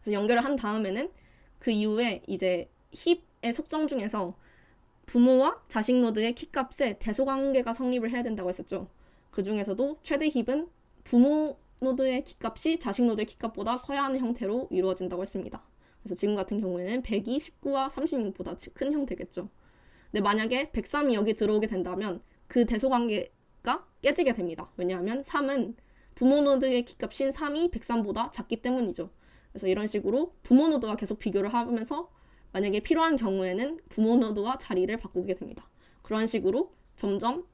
S1: 그래서 연결을 한 다음에는 그 이후에 이제 힙의 속성 중에서 부모와 자식 노드의 키값에 대소관계가 성립을 해야 된다고 했었죠. 그 중에서도 최대 힙은 부모 노드의 키값이 자식 노드의 키값보다 커야 하는 형태로 이루어진다고 했습니다. 그래서 지금 같은 경우에는 100이 19와 36보다 큰 형태겠죠. 근데 만약에 103이 여기 들어오게 된다면 그 대소관계가 깨지게 됩니다. 왜냐하면 3은 부모 노드의 키값인 3이 103보다 작기 때문이죠. 그래서 이런 식으로 부모 노드와 계속 비교를 하면서 만약에 필요한 경우에는 부모 노드와 자리를 바꾸게 됩니다. 그런 식으로 점점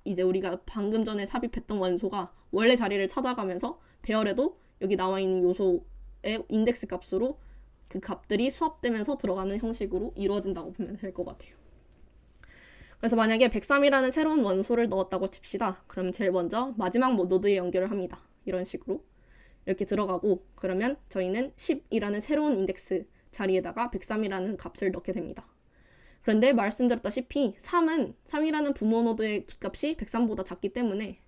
S1: 이제 우리가 방금 전에 삽입했던 원소가 원래 자리를 찾아가면서 배열에도 여기 나와 있는 요소의 인덱스 값으로 그 값들이 수합되면서 들어가는 형식으로 이루어진다고 보면 될 것 같아요. 그래서 만약에 103이라는 새로운 원소를 넣었다고 칩시다. 그럼 제일 먼저 마지막 노드에 연결을 합니다. 이런 식으로 이렇게 들어가고, 그러면 저희는 10이라는 새로운 인덱스 자리에다가 103이라는 값을 넣게 됩니다. 그런데 말씀드렸다시피 3이라는 부모 노드의 키값이 103보다 작기 때문에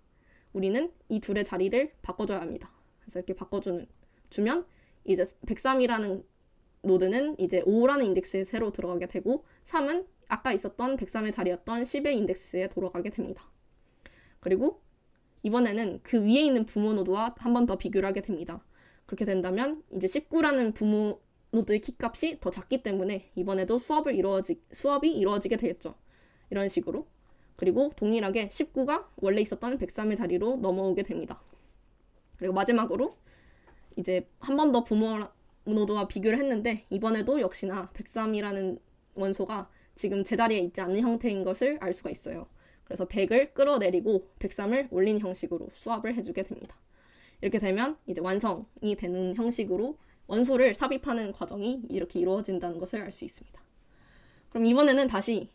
S1: 우리는 이 둘의 자리를 바꿔줘야 합니다. 그래서 이렇게 바꿔주면 이제 103이라는 노드는 이제 5라는 인덱스에 새로 들어가게 되고 3은 아까 있었던 103의 자리였던 10의 인덱스에 돌아가게 됩니다. 그리고 이번에는 그 위에 있는 부모 노드와 한 번 더 비교를 하게 됩니다. 그렇게 된다면 이제 19라는 부모 노드의 키값이 더 작기 때문에 이번에도 수업이 이루어지게 되겠죠. 이런 식으로. 그리고 동일하게 19가 원래 있었던 103의 자리로 넘어오게 됩니다. 그리고 마지막으로 이제 한 번 더 부모 노드와 비교를 했는데 이번에도 역시나 103이라는 원소가 지금 제자리에 있지 않는 형태인 것을 알 수가 있어요. 그래서 100을 끌어내리고 103을 올린 형식으로 수합을 해주게 됩니다. 이렇게 되면 이제 완성이 되는 형식으로 원소를 삽입하는 과정이 이렇게 이루어진다는 것을 알 수 있습니다. 그럼 이번에는 다시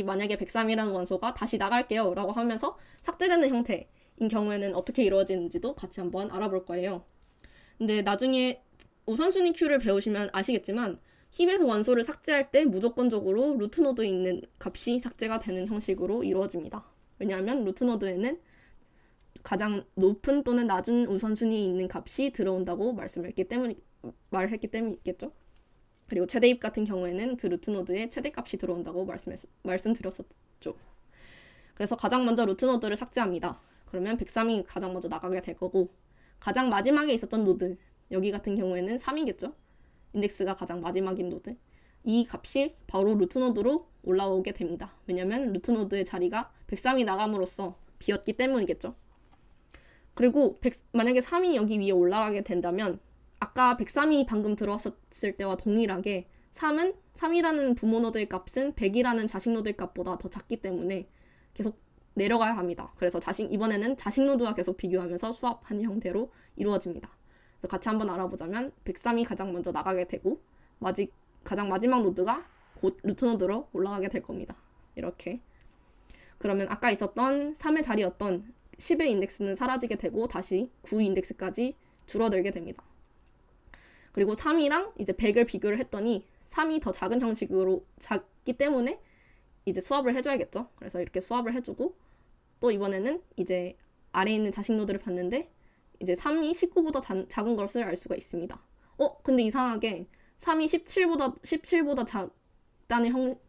S1: 만약에 103이라는 원소가 다시 나갈게요 라고 하면서 삭제되는 형태인 경우에는 어떻게 이루어지는지도 같이 한번 알아볼 거예요. 근데 나중에 우선순위 큐를 배우시면 아시겠지만 힙에서 원소를 삭제할 때 무조건적으로 루트 노드에 있는 값이 삭제가 되는 형식으로 이루어집니다. 왜냐하면 루트 노드에는 가장 높은 또는 낮은 우선순위에 있는 값이 들어온다고 말했기 때문이겠죠. 그리고 최대 힙 같은 경우에는 그 루트 노드에 최대 값이 들어온다고 말씀드렸었죠. 그래서 가장 먼저 루트 노드를 삭제합니다. 그러면 103이 가장 먼저 나가게 될 거고, 가장 마지막에 있었던 노드, 여기 같은 경우에는 3이겠죠. 인덱스가 가장 마지막인 노드. 이 값이 바로 루트 노드로 올라오게 됩니다. 왜냐면 루트 노드의 자리가 103이 나감으로써 비었기 때문이겠죠. 그리고 만약에 3이 여기 위에 올라가게 된다면 아까 103이 방금 들어왔을 때와 동일하게 3이라는 부모 노드의 값은 100이라는 자식 노드의 값보다 더 작기 때문에 계속 내려가야 합니다. 그래서 이번에는 자식 노드와 계속 비교하면서 수합하는 형태로 이루어집니다. 그래서 같이 한번 알아보자면 103이 가장 먼저 나가게 되고 가장 마지막 노드가 곧 루트 노드로 올라가게 될 겁니다. 이렇게. 그러면 아까 있었던 3의 자리였던 10의 인덱스는 사라지게 되고 다시 9 인덱스까지 줄어들게 됩니다. 그리고 3이랑 이제 100을 비교를 했더니 3이 더 작은 형식으로 작기 때문에 이제 수압을 해줘야겠죠. 그래서 이렇게 수압을 해주고 또 이번에는 이제 아래에 있는 자식 노드를 봤는데 이제 3이 19보다 작은 것을 알 수가 있습니다. 근데 이상하게 3이 17보다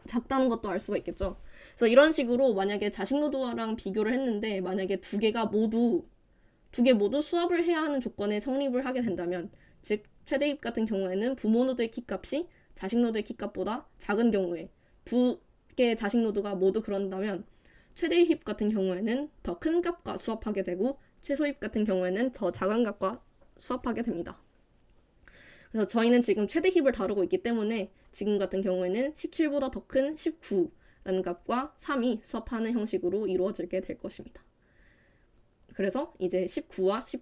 S1: 작다는 것도 알 수가 있겠죠. 그래서 이런 식으로 만약에 자식 노드랑 비교를 했는데 만약에 두 개 모두 수압을 해야 하는 조건에 성립을 하게 된다면, 즉 최대 힙 같은 경우에는 부모 노드의 키값이 자식 노드의 키값보다 작은 경우에 두 개의 자식 노드가 모두 그런다면 최대 힙 같은 경우에는 더 큰 값과 수합하게 되고 최소 힙 같은 경우에는 더 작은 값과 수합하게 됩니다. 그래서 저희는 지금 최대 힙을 다루고 있기 때문에 지금 같은 경우에는 17보다 더 큰 19라는 값과 3이 수합하는 형식으로 이루어지게 될 것입니다. 그래서 이제 19와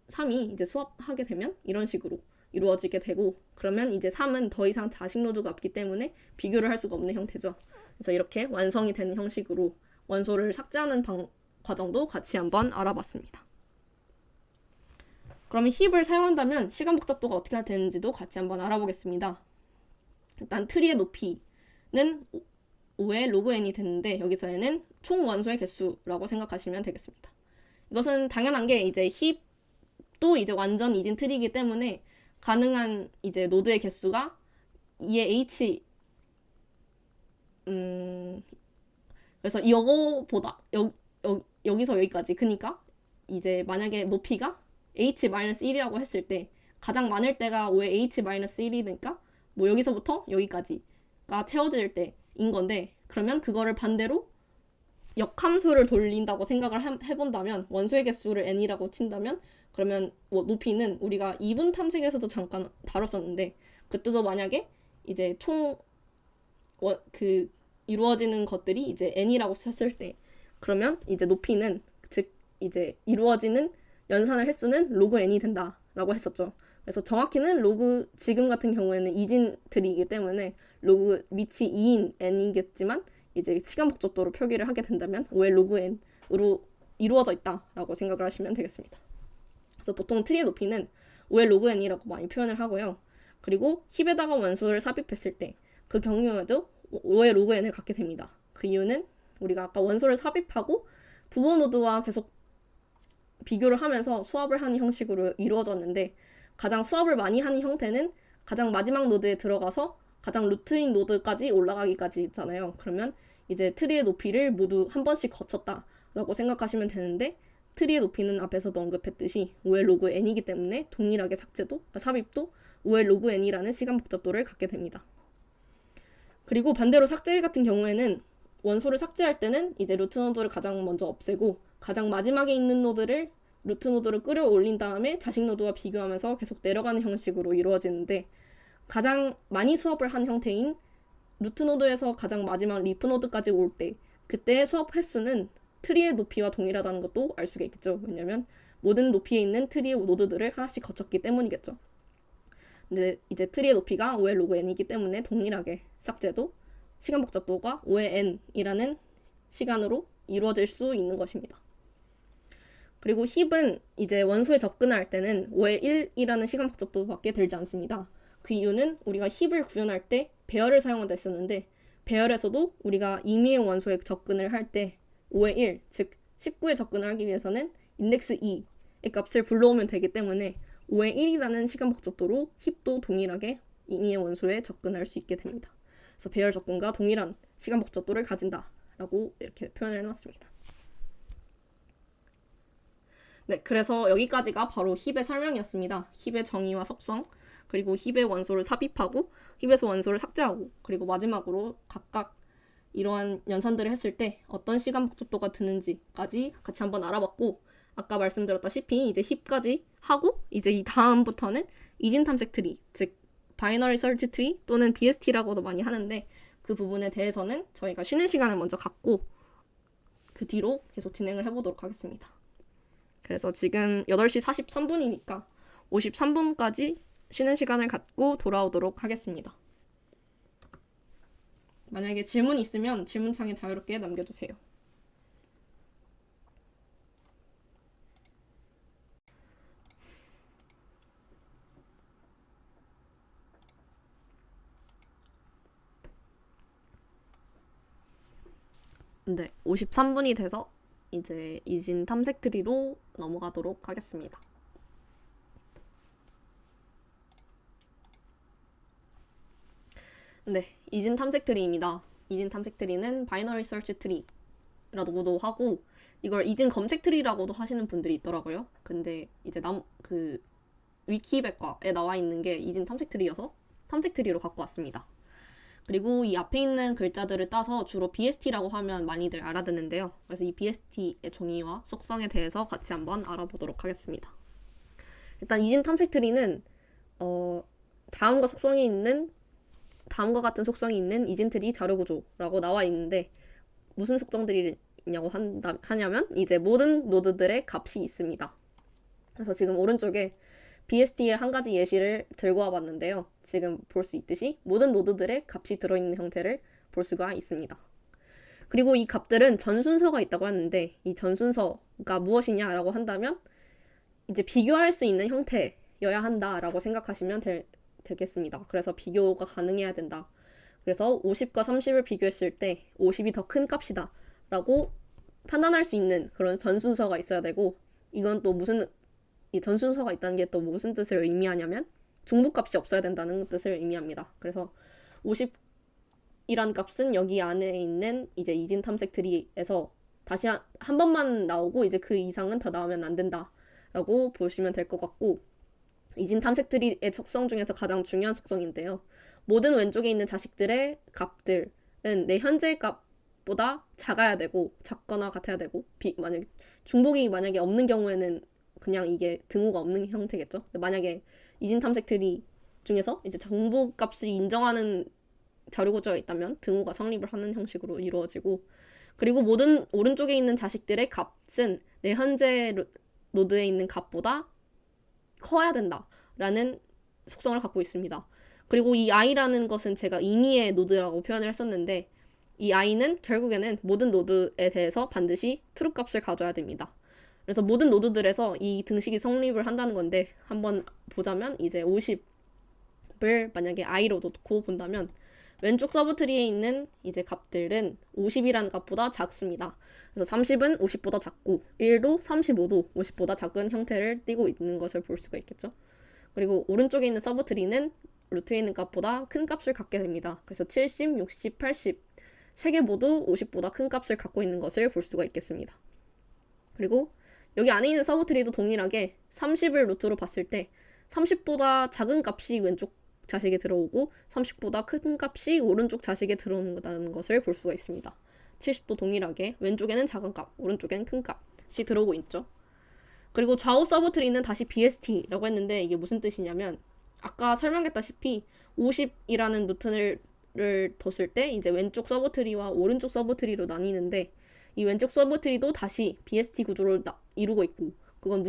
S1: 13이 이제 수합하게 되면 이런 식으로 이루어지게 되고, 그러면 이제 3은 더 이상 자식 노드가 없기 때문에 비교를 할 수가 없는 형태죠. 그래서 이렇게 완성이 되는 형식으로 원소를 삭제하는 과정도 같이 한번 알아봤습니다. 그럼 힙을 사용한다면 시간 복잡도가 어떻게 되는지도 같이 한번 알아보겠습니다. 일단 트리의 높이는 5의 로그 n이 되는데 여기서는 총 원소의 개수라고 생각하시면 되겠습니다. 이것은 당연한 게 이제 힙도 이제 완전 이진 트리이기 때문에 가능한 이제 노드의 개수가 2의 h 그래서 이거보다 여기서 여기까지, 그러니까 이제 만약에 높이가 h-1이라고 했을 때 가장 많을 때가 5의 h-1이니까 뭐 여기서부터 여기까지가 채워질 때인 건데, 그러면 그거를 반대로 역함수를 돌린다고 생각을 해본다면 원소의 개수를 n이라고 친다면 그러면 뭐 높이는 우리가 2분 탐색에서도 잠깐 다뤘었는데 그때도 만약에 이제 총 이루어지는 것들이 이제 n이라고 썼을 때 그러면 이제 높이는 즉 이제 이루어지는 연산을 횟수는 로그 n이 된다라고 했었죠. 그래서 정확히는 지금 같은 경우에는 이진 트리이기 때문에 로그 밑이 2인 n이겠지만 이제 시간 복잡도로 표기를 하게 된다면 5의 로그 n으로 이루어져 있다라고 생각을 하시면 되겠습니다. 그래서 보통 트리의 높이는 5의 로그 n이라고 많이 표현을 하고요. 그리고 힙에다가 원소를 삽입했을 때 그 경우에도 5의 로그 n을 갖게 됩니다. 그 이유는 우리가 아까 원소를 삽입하고 부모 노드와 계속 비교를 하면서 수합을 하는 형식으로 이루어졌는데, 가장 수합을 많이 하는 형태는 가장 마지막 노드에 들어가서 가장 루트인 노드까지 올라가기까지 있잖아요. 그러면 이제 트리의 높이를 모두 한 번씩 거쳤다라고 생각하시면 되는데, 트리의 높이는 앞에서도 언급했듯이 5의 로그 n이기 때문에 동일하게 삽입도 5의 로그 n이라는 시간 복잡도를 갖게 됩니다. 그리고 반대로 삭제 같은 경우에는 원소를 삭제할 때는 이제 루트 노드를 가장 먼저 없애고 가장 마지막에 있는 루트 노드를 끌어올린 다음에 자식 노드와 비교하면서 계속 내려가는 형식으로 이루어지는데, 가장 많이 수업을 한 형태인 루트 노드에서 가장 마지막 리프 노드까지 올 때 그때의 수업 횟수는 트리의 높이와 동일하다는 것도 알 수가 있겠죠. 왜냐면 모든 높이에 있는 트리의 노드들을 하나씩 거쳤기 때문이겠죠. 근데 이제 트리의 높이가 5의 로그 n이기 때문에 동일하게 삭제도 시간 복잡도가 5의 n이라는 시간으로 이루어질 수 있는 것입니다. 그리고 힙은 이제 원소에 접근할 때는 5의 1이라는 시간 복잡도밖에 들지 않습니다. 그 이유는 우리가 힙을 구현할 때 배열을 사용한다 했었는데, 배열에서도 우리가 임의의 원소에 접근을 할 때 5의 1, 즉 19에 접근을 하기 위해서는 인덱스 2의 값을 불러오면 되기 때문에 5의 1이라는 시간 복잡도로 힙도 동일하게 임의의 원소에 접근할 수 있게 됩니다. 그래서 배열 접근과 동일한 시간 복잡도를 가진다라고 이렇게 표현을 해놨습니다. 네, 그래서 여기까지가 바로 힙의 설명이었습니다. 힙의 정의와 속성, 그리고 힙의 원소를 삽입하고 힙에서 원소를 삭제하고, 그리고 마지막으로 각각 이러한 연산들을 했을 때 어떤 시간 복잡도가 드는지까지 같이 한번 알아봤고, 아까 말씀드렸다시피 이제 힙까지 하고 이제 이 다음부터는 이진 탐색 트리, 즉 바이너리 서치 트리 또는 BST라고도 많이 하는데 그 부분에 대해서는 저희가 쉬는 시간을 먼저 갖고 그 뒤로 계속 진행을 해보도록 하겠습니다. 그래서 지금 8시 43분이니까 53분까지 쉬는 시간을 갖고 돌아오도록 하겠습니다. 만약에 질문 있으면 질문창에 자유롭게 남겨주세요. 네, 53분이 돼서 이제 이진 탐색 트리로 넘어가도록 하겠습니다. 네, 이진 탐색 트리입니다. 이진 탐색 트리는 바이너리 서치 트리라고도 하고 이걸 이진 검색 트리라고도 하시는 분들이 있더라고요. 근데 이제 위키백과에 나와 있는 게 이진 탐색 트리여서 탐색 트리로 갖고 왔습니다. 그리고 이 앞에 있는 글자들을 따서 주로 BST라고 하면 많이들 알아듣는데요. 그래서 이 BST의 종이와 속성에 대해서 같이 한번 알아보도록 하겠습니다. 일단 이진 탐색 트리는 다음과 같은 속성이 있는 이진 트리 자료 구조라고 나와 있는데 무슨 속성들이냐고 하냐면 이제 모든 노드들의 값이 있습니다. 그래서 지금 오른쪽에 BST의 한 가지 예시를 들고 와봤는데요. 지금 볼 수 있듯이 모든 노드들의 값이 들어있는 형태를 볼 수가 있습니다. 그리고 이 값들은 전순서가 있다고 하는데 이 전순서가 무엇이냐라고 한다면 이제 비교할 수 있는 형태여야 한다라고 생각하시면 되겠습니다. 그래서 비교가 가능해야 된다. 그래서 50과 30을 비교했을 때 50이 더 큰 값이다 라고 판단할 수 있는 그런 전순서가 있어야 되고 이건 또 이 전순서가 있다는 게 또 무슨 뜻을 의미하냐면 중복값이 없어야 된다는 뜻을 의미합니다. 그래서 50이란 값은 여기 안에 있는 이제 이진 탐색 트리에서 다시 한 번만 나오고 이제 그 이상은 더 나오면 안 된다라고 보시면 될 것 같고 이진 탐색 트리의 속성 중에서 가장 중요한 속성인데요. 모든 왼쪽에 있는 자식들의 값들은 내 현재 값보다 작아야 되고 작거나 같아야 되고 중복이 만약에 없는 경우에는 그냥 이게 등호가 없는 형태겠죠. 만약에 이진 탐색 트리 중에서 이제 정보값을 인정하는 자료 구조가 있다면 등호가 성립을 하는 형식으로 이루어지고 그리고 모든 오른쪽에 있는 자식들의 값은 내 현재 노드에 있는 값보다 커야 된다라는 속성을 갖고 있습니다. 그리고 이 i라는 것은 제가 임의의 노드라고 표현을 했었는데 이 i는 결국에는 모든 노드에 대해서 반드시 true 값을 가져야 됩니다. 그래서 모든 노드들에서 이 등식이 성립을 한다는 건데 한번 보자면 이제 50을 만약에 i로 놓고 본다면 왼쪽 서브트리에 있는 이제 값들은 50이라는 값보다 작습니다. 그래서 30은 50보다 작고 1도 35도 50보다 작은 형태를 띠고 있는 것을 볼 수가 있겠죠. 그리고 오른쪽에 있는 서브트리는 루트에 있는 값보다 큰 값을 갖게 됩니다. 그래서 70, 60, 80 세 개 모두 50보다 큰 값을 갖고 있는 것을 볼 수가 있겠습니다. 그리고 여기 안에 있는 서브트리도 동일하게 30을 루트로 봤을 때 30보다 작은 값이 왼쪽 자식에 들어오고 30보다 큰 값이 오른쪽 자식에 들어오는 것을 볼 수가 있습니다. 70도 동일하게 왼쪽에는 작은 값, 오른쪽에는 큰 값이 들어오고 있죠. 그리고 좌우 서브트리는 다시 BST라고 했는데 이게 무슨 뜻이냐면 아까 설명했다시피 50이라는 루트를 뒀을 때 이제 왼쪽 서브트리와 오른쪽 서브트리로 나뉘는데 이 왼쪽 서브트리도 다시 BST 구조를 이루고 있고 그건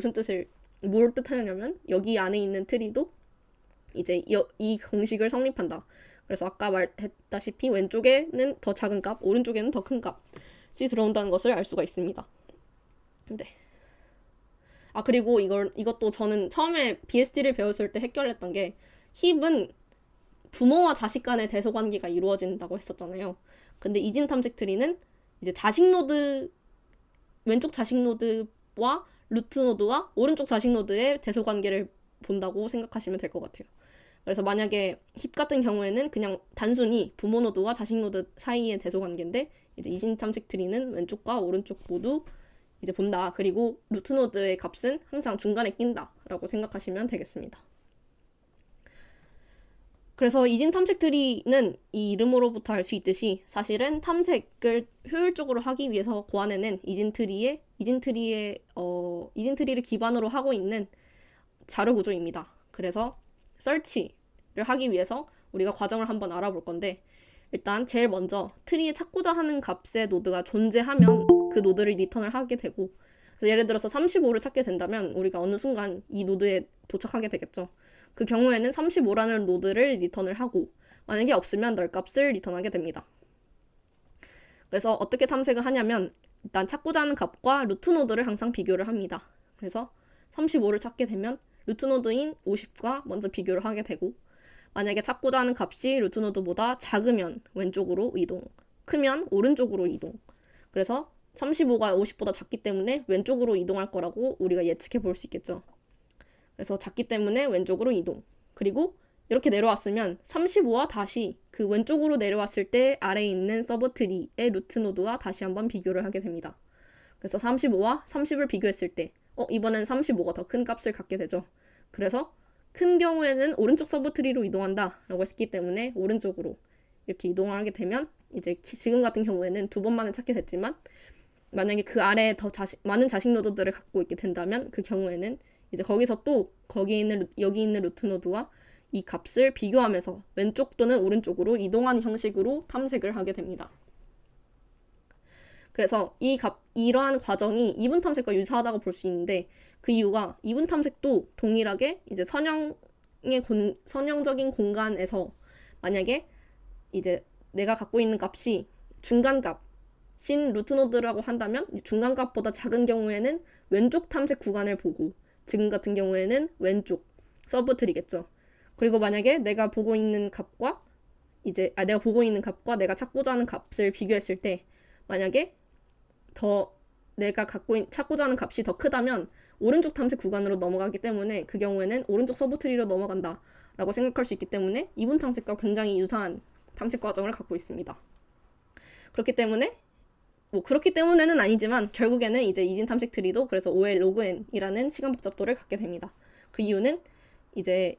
S1: 뭘 뜻하냐면 여기 안에 있는 트리도 이제 이 공식을 성립한다. 그래서 아까 말했다시피 왼쪽에는 더 작은 값, 오른쪽에는 더 큰 값이 들어온다는 것을 알 수가 있습니다. 네. 그리고 이것도 저는 처음에 BST를 배웠을 때 헷갈렸던 게 힙은 부모와 자식 간의 대소 관계가 이루어진다고 했었잖아요. 근데 이진 탐색 트리는 이제 왼쪽 자식 노드와 루트 노드와 오른쪽 자식 노드의 대소 관계를 본다고 생각하시면 될 것 같아요. 그래서 만약에 힙 같은 경우에는 그냥 단순히 부모 노드와 자식 노드 사이의 대소 관계인데 이제 이진 탐색 트리는 왼쪽과 오른쪽 모두 이제 본다. 그리고 루트 노드의 값은 항상 중간에 낀다라고 생각하시면 되겠습니다. 그래서 이진 탐색 트리는 이 이름으로부터 알 수 있듯이 사실은 탐색을 효율적으로 하기 위해서 고안해낸 이진 트리를 기반으로 하고 있는 자료 구조입니다. 그래서 서치를 하기 위해서 우리가 과정을 한번 알아볼 건데 일단 제일 먼저 트리에 찾고자 하는 값의 노드가 존재하면 그 노드를 리턴을 하게 되고 그래서 예를 들어서 35를 찾게 된다면 우리가 어느 순간 이 노드에 도착하게 되겠죠. 그 경우에는 35라는 노드를 리턴을 하고 만약에 없으면 널 값을 리턴하게 됩니다. 그래서 어떻게 탐색을 하냐면 일단 찾고자 하는 값과 루트 노드를 항상 비교를 합니다. 그래서 35를 찾게 되면 루트 노드인 50과 먼저 비교를 하게 되고 만약에 찾고자 하는 값이 루트 노드보다 작으면 왼쪽으로 이동, 크면 오른쪽으로 이동 그래서 35가 50보다 작기 때문에 왼쪽으로 이동할 거라고 우리가 예측해 볼 수 있겠죠. 그래서 작기 때문에 왼쪽으로 이동. 그리고 이렇게 내려왔으면 35와 다시 그 왼쪽으로 내려왔을 때 아래에 있는 서브트리의 루트 노드와 다시 한번 비교를 하게 됩니다. 그래서 35와 30을 비교했을 때 이번엔 35가 더 큰 값을 갖게 되죠. 그래서 큰 경우에는 오른쪽 서브트리로 이동한다 라고 했기 때문에 오른쪽으로 이렇게 이동을 하게 되면 이제 지금 같은 경우에는 2번 만에 찾게 됐지만 만약에 그 아래에 더 많은 자식 노드들을 갖고 있게 된다면 그 경우에는 이제 거기서 또 여기 있는 루트 노드와 이 값을 비교하면서 왼쪽 또는 오른쪽으로 이동하는 형식으로 탐색을 하게 됩니다. 그래서 이러한 과정이 이분 탐색과 유사하다고 볼 수 있는데 그 이유가 이분 탐색도 동일하게 이제 선형적인 공간에서 만약에 이제 내가 갖고 있는 값이 중간값인 루트노드라고 한다면 중간값보다 작은 경우에는 왼쪽 탐색 구간을 보고 지금 같은 경우에는 왼쪽 서브트리겠죠. 그리고 만약에 내가 보고 있는 값과 내가 찾고자 하는 값을 비교했을 때 만약에 내가 찾고자 하는 값이 더 크다면 오른쪽 탐색 구간으로 넘어가기 때문에 그 경우에는 오른쪽 서브트리로 넘어간다 라고 생각할 수 있기 때문에 이분 탐색과 굉장히 유사한 탐색 과정을 갖고 있습니다. 그렇기 때문에는 아니지만 결국에는 이제 이진 탐색 트리도 그래서 OL 로그 n이라는 시간 복잡도를 갖게 됩니다. 그 이유는 이제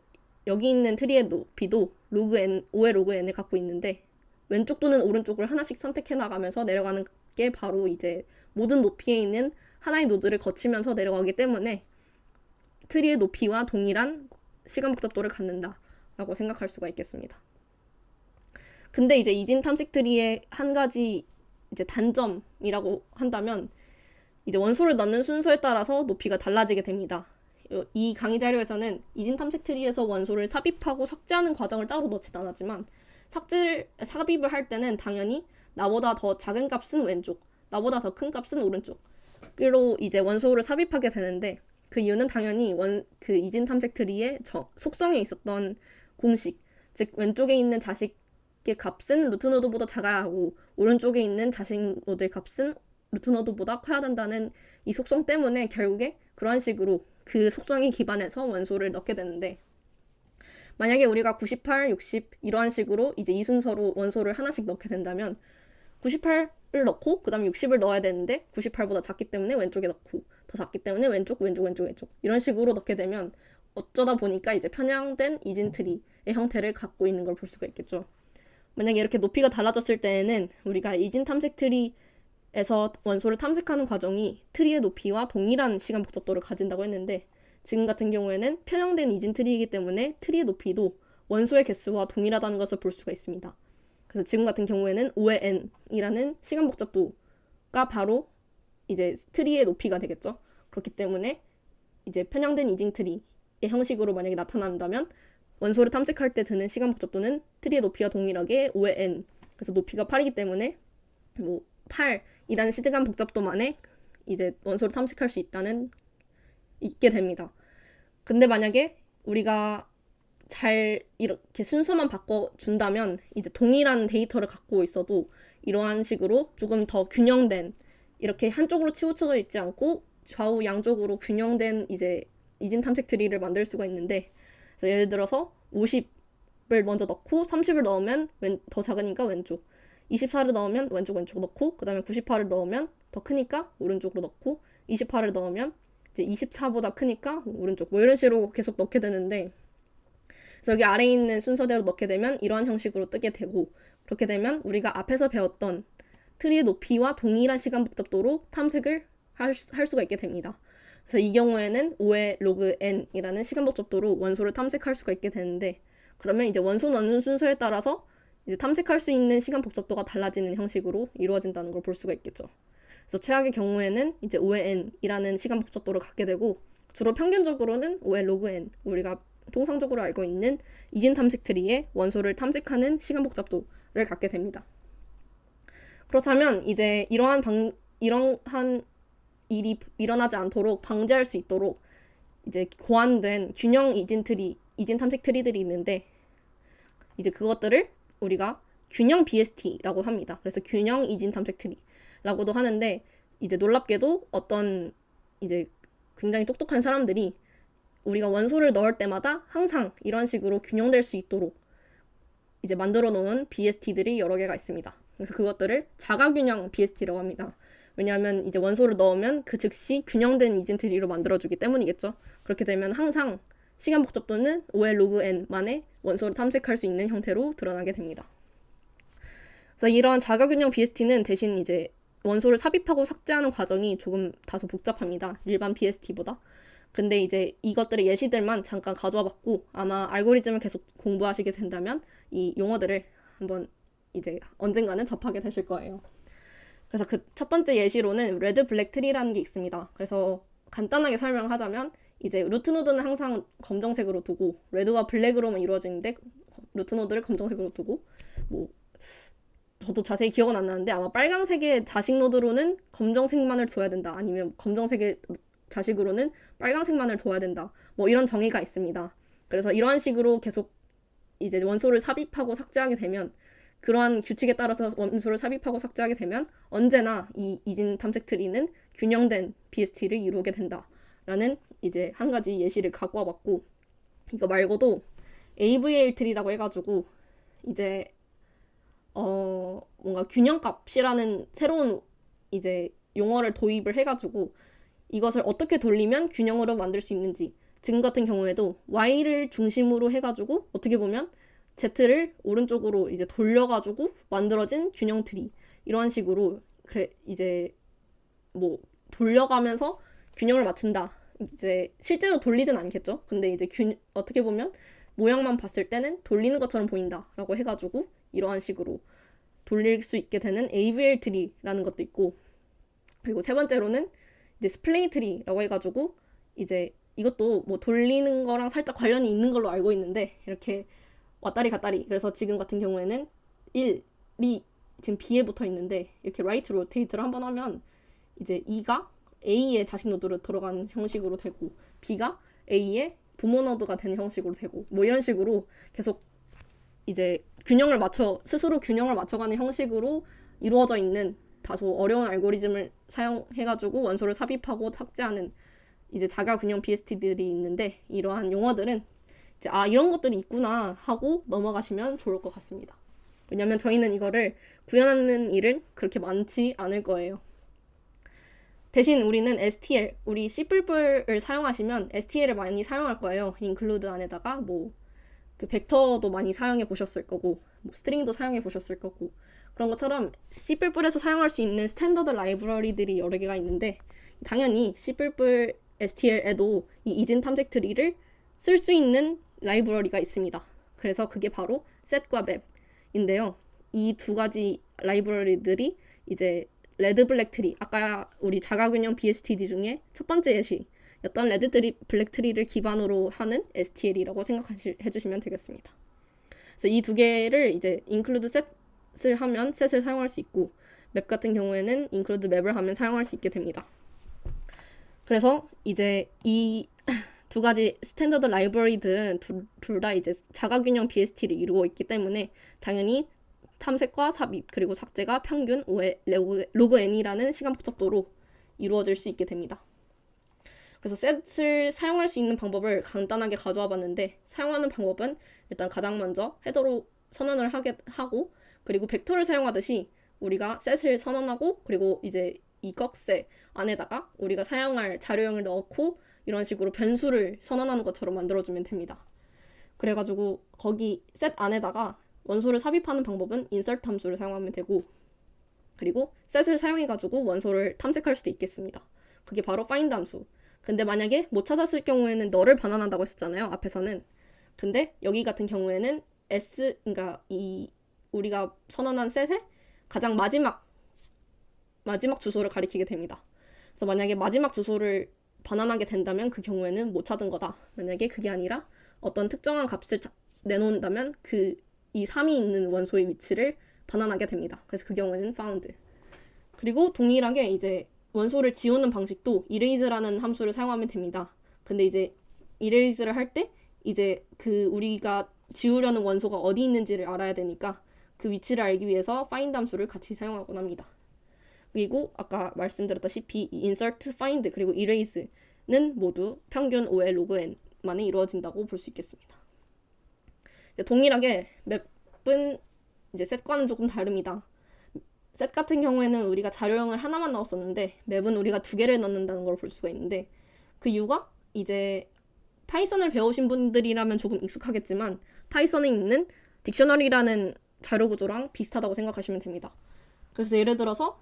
S1: 여기 있는 트리의 높이도 OL 로그 n을 갖고 있는데 왼쪽 또는 오른쪽을 하나씩 선택해 나가면서 내려가는 게 바로 이제 모든 높이에 있는 하나의 노드를 거치면서 내려가기 때문에 트리의 높이와 동일한 시간 복잡도를 갖는다 라고 생각할 수가 있겠습니다. 근데 이제 이진 탐색 트리의 한 가지 이제 단점이라고 한다면 이제 원소를 넣는 순서에 따라서 높이가 달라지게 됩니다. 이 강의 자료에서는 이진 탐색 트리에서 원소를 삽입하고 삭제하는 과정을 따로 넣진 않았지만 삽입을 할 때는 당연히 나보다 더 작은 값은 왼쪽, 나보다 더 큰 값은 오른쪽으로 이제 원소를 삽입하게 되는데 그 이유는 당연히 그 이진 탐색 트리의 속성에 있었던 공식, 즉 왼쪽에 있는 자식의 값은 루트 노드보다 작아야 하고 오른쪽에 있는 자식 노드의 값은 루트 노드보다 커야 된다는 이 속성 때문에 결국에 그런 식으로 그 속성에 기반해서 원소를 넣게 되는데 만약에 우리가 98, 60 이러한 식으로 이제 이 순서로 원소를 하나씩 넣게 된다면 98을 넣고 그 다음에 60을 넣어야 되는데 98보다 작기 때문에 왼쪽에 넣고 더 작기 때문에 왼쪽 이런 식으로 넣게 되면 어쩌다 보니까 이제 편향된 이진 트리의 형태를 갖고 있는 걸 볼 수가 있겠죠. 만약에 이렇게 높이가 달라졌을 때에는 우리가 이진 탐색 트리에서 원소를 탐색하는 과정이 트리의 높이와 동일한 시간 복잡도를 가진다고 했는데 지금 같은 경우에는 편향된 이진 트리이기 때문에 트리의 높이도 원소의 개수와 동일하다는 것을 볼 수가 있습니다. 그래서 지금 같은 경우에는 5의 n이라는 시간 복잡도가 바로 이제 트리의 높이가 되겠죠. 그렇기 때문에 이제 편향된 이진 트리의 형식으로 만약에 나타난다면 원소를 탐색할 때 드는 시간 복잡도는 트리의 높이와 동일하게 5의 n. 그래서 높이가 8이기 때문에 8이라는 시간 복잡도만에 이제 원소를 탐색할 수 있게 됩니다. 근데 만약에 우리가 잘 이렇게 순서만 바꿔준다면 이제 동일한 데이터를 갖고 있어도 이러한 식으로 조금 더 균형된 이렇게 한쪽으로 치우쳐져 있지 않고 좌우 양쪽으로 균형된 이제 이진 탐색 트리를 만들 수가 있는데 그래서 예를 들어서 50을 먼저 넣고 30을 넣으면 더 작으니까 왼쪽 24를 넣으면 왼쪽 넣고 그 다음에 98을 넣으면 더 크니까 오른쪽으로 넣고 28을 넣으면 이제 24보다 크니까 오른쪽 이런 식으로 계속 넣게 되는데 그래서 여기 아래에 있는 순서대로 넣게 되면 이러한 형식으로 뜨게 되고 그렇게 되면 우리가 앞에서 배웠던 트리의 높이와 동일한 시간 복잡도로 탐색을 할 수가 있게 됩니다. 그래서 이 경우에는 5의 로그 n이라는 시간 복잡도로 원소를 탐색할 수가 있게 되는데 그러면 이제 원소 넣는 순서에 따라서 이제 탐색할 수 있는 시간 복잡도가 달라지는 형식으로 이루어진다는 걸 볼 수가 있겠죠. 그래서 최악의 경우에는 이제 5의 n이라는 시간 복잡도를 갖게 되고 주로 평균적으로는 5의 로그 n 우리가 통상적으로 알고 있는 이진 탐색 트리의 원소를 탐색하는 시간 복잡도를 갖게 됩니다. 그렇다면 이제 이러한 일이 일어나지 않도록 방지할 수 있도록 이제 고안된 균형 이진 탐색 트리들이 있는데 이제 그것들을 우리가 균형 BST라고 합니다. 그래서 균형 이진 탐색 트리라고도 하는데, 이제 놀랍게도 어떤 이제 굉장히 똑똑한 사람들이 우리가 원소를 넣을 때마다 항상 이런 식으로 균형될 수 있도록 이제 만들어 놓은 BST들이 여러 개가 있습니다. 그래서 그것들을 자가균형 BST라고 합니다. 왜냐하면 이제 원소를 넣으면 그 즉시 균형된 이진 트리로 만들어주기 때문이겠죠. 그렇게 되면 항상 시간 복잡도는 5L 로그 N만의 원소를 탐색할 수 있는 형태로 드러나게 됩니다. 그래서 이런 자가균형 BST는 대신 이제 원소를 삽입하고 삭제하는 과정이 조금 다소 복잡합니다. 일반 BST보다. 근데 이제 이것들의 예시들만 잠깐 가져와 봤고, 아마 알고리즘을 계속 공부하시게 된다면 이 용어들을 한번 이제 언젠가는 접하게 되실 거예요. 그래서 그 첫 번째 예시로는 레드 블랙 트리라는 게 있습니다. 그래서 간단하게 설명하자면 이제 루트 노드는 항상 검정색으로 두고 레드와 블랙으로만 이루어지는데 루트 노드를 검정색으로 두고, 뭐 저도 자세히 기억은 안 나는데 아마 빨강색의 자식 노드로는 검정색만을 둬야 된다, 아니면 검정색의 자식으로는 빨강색만을 둬야 된다, 뭐 이런 정의가 있습니다. 그래서 이러한 식으로 계속 이제 원소를 삽입하고 삭제하게 되면, 그러한 규칙에 따라서 원소를 삽입하고 삭제하게 되면 언제나 이 이진 탐색 트리는 균형된 BST를 이루게 된다라는 이제 한 가지 예시를 갖고 와봤고, 이거 말고도 AVL 트리라고 해가지고 이제 뭔가 균형값이라는 새로운 이제 용어를 도입을 해가지고 이것을 어떻게 돌리면 균형으로 만들 수 있는지, 지금 같은 경우에도 Y를 중심으로 해가지고 어떻게 보면 Z를 오른쪽으로 이제 돌려가지고 만들어진 균형 트리, 이런 식으로 그래 이제 뭐 돌려가면서 균형을 맞춘다. 이제 실제로 돌리진 않겠죠. 근데 이제 어떻게 보면 모양만 봤을 때는 돌리는 것처럼 보인다라고 해가지고 이러한 식으로 돌릴 수 있게 되는 AVL 트리라는 것도 있고, 그리고 세 번째로는 이제 스플레인 트리라고 해가지고 이제 이것도 뭐 돌리는 거랑 살짝 관련이 있는 걸로 알고 있는데, 이렇게 왔다리 갔다리, 그래서 지금 같은 경우에는 1이 지금 B에 붙어 있는데 이렇게 라이트 로테이트를 한번 하면 이제 2가 A의 자식 노드로 들어가는 형식으로 되고 B가 A의 부모 노드가 되는 형식으로 되고, 뭐 이런 식으로 계속 이제 스스로 균형을 맞춰가는 형식으로 이루어져 있는 다소 어려운 알고리즘을 사용해가지고 원소를 삽입하고 삭제하는 이제 자가균형 BST들이 있는데, 이러한 용어들은 이제 이런 것들이 있구나 하고 넘어가시면 좋을 것 같습니다. 왜냐면 저희는 이거를 구현하는 일은 그렇게 많지 않을 거예요. 대신 우리는 STL, 우리 C++을 사용하시면 STL을 많이 사용할 거예요. include 안에다가 뭐 그 벡터도 많이 사용해 보셨을 거고, 뭐 스트링도 사용해 보셨을 거고, 그런 것처럼 C++에서 사용할 수 있는 스탠더드 라이브러리들이 여러 개가 있는데, 당연히 C++ STL에도 이 이진 탐색 트리를 쓸 수 있는 라이브러리가 있습니다. 그래서 그게 바로 set과 map인데요. 이 두 가지 라이브러리들이 이제 레드 블랙 트리, 아까 우리 자가균형 BSTD 중에 첫 번째 예시였던 레드 블랙 트리를 기반으로 하는 STL이라고 생각해주시면 되겠습니다. 그래서 이 두 개를 이제 include set을 하면 set을 사용할 수 있고, map 같은 경우에는 include map을 하면 사용할 수 있게 됩니다. 그래서 이제 이 두 가지 스탠더드 라이브러리들은 둘 다 이제 자가균형 BST를 이루고 있기 때문에 당연히 탐색과 삽입 그리고 삭제가 평균 5의 로그 n이라는 시간 복잡도로 이루어질 수 있게 됩니다. 그래서 셋을 사용할 수 있는 방법을 간단하게 가져와 봤는데, 사용하는 방법은 일단 가장 먼저 헤더로 선언을 하고, 그리고 벡터를 사용하듯이 우리가 셋을 선언하고, 그리고 이제 이 꺽쇠 안에다가 우리가 사용할 자료형을 넣고 이런 식으로 변수를 선언하는 것처럼 만들어주면 됩니다. 그래가지고 거기 셋 안에다가 원소를 삽입하는 방법은 insert 함수를 사용하면 되고, 그리고 set을 사용해가지고 원소를 탐색할 수도 있겠습니다. 그게 바로 find 함수. 근데 만약에 못 찾았을 경우에는 너를 반환한다고 했었잖아요, 앞에서는. 근데 여기 같은 경우에는 그러니까 이 우리가 선언한 set의 가장 마지막 주소를 가리키게 됩니다. 그래서 만약에 마지막 주소를 반환하게 된다면 그 경우에는 못 찾은 거다. 만약에 그게 아니라 어떤 특정한 값을 내놓는다면 이 3이 있는 원소의 위치를 반환하게 됩니다. 그래서 그 경우에는 found. 그리고 동일하게 이제 원소를 지우는 방식도 erase라는 함수를 사용하면 됩니다. 근데 이제 erase를 할 때 이제 우리가 지우려는 원소가 어디 있는지를 알아야 되니까 그 위치를 알기 위해서 find 함수를 같이 사용하곤 합니다. 그리고 아까 말씀드렸다시피 이 insert, find, 그리고 erase는 모두 평균 5의 log n만에 이루어진다고 볼 수 있겠습니다. 이제 동일하게 맵은 이제 셋과는 조금 다릅니다. 셋 같은 경우에는 우리가 자료형을 하나만 넣었었는데 맵은 우리가 2개를 넣는다는 걸 볼 수가 있는데 그 이유가 이제 파이썬을 배우신 분들이라면 조금 익숙하겠지만 파이썬에 있는 딕셔너리라는 자료 구조랑 비슷하다고 생각하시면 됩니다. 그래서 예를 들어서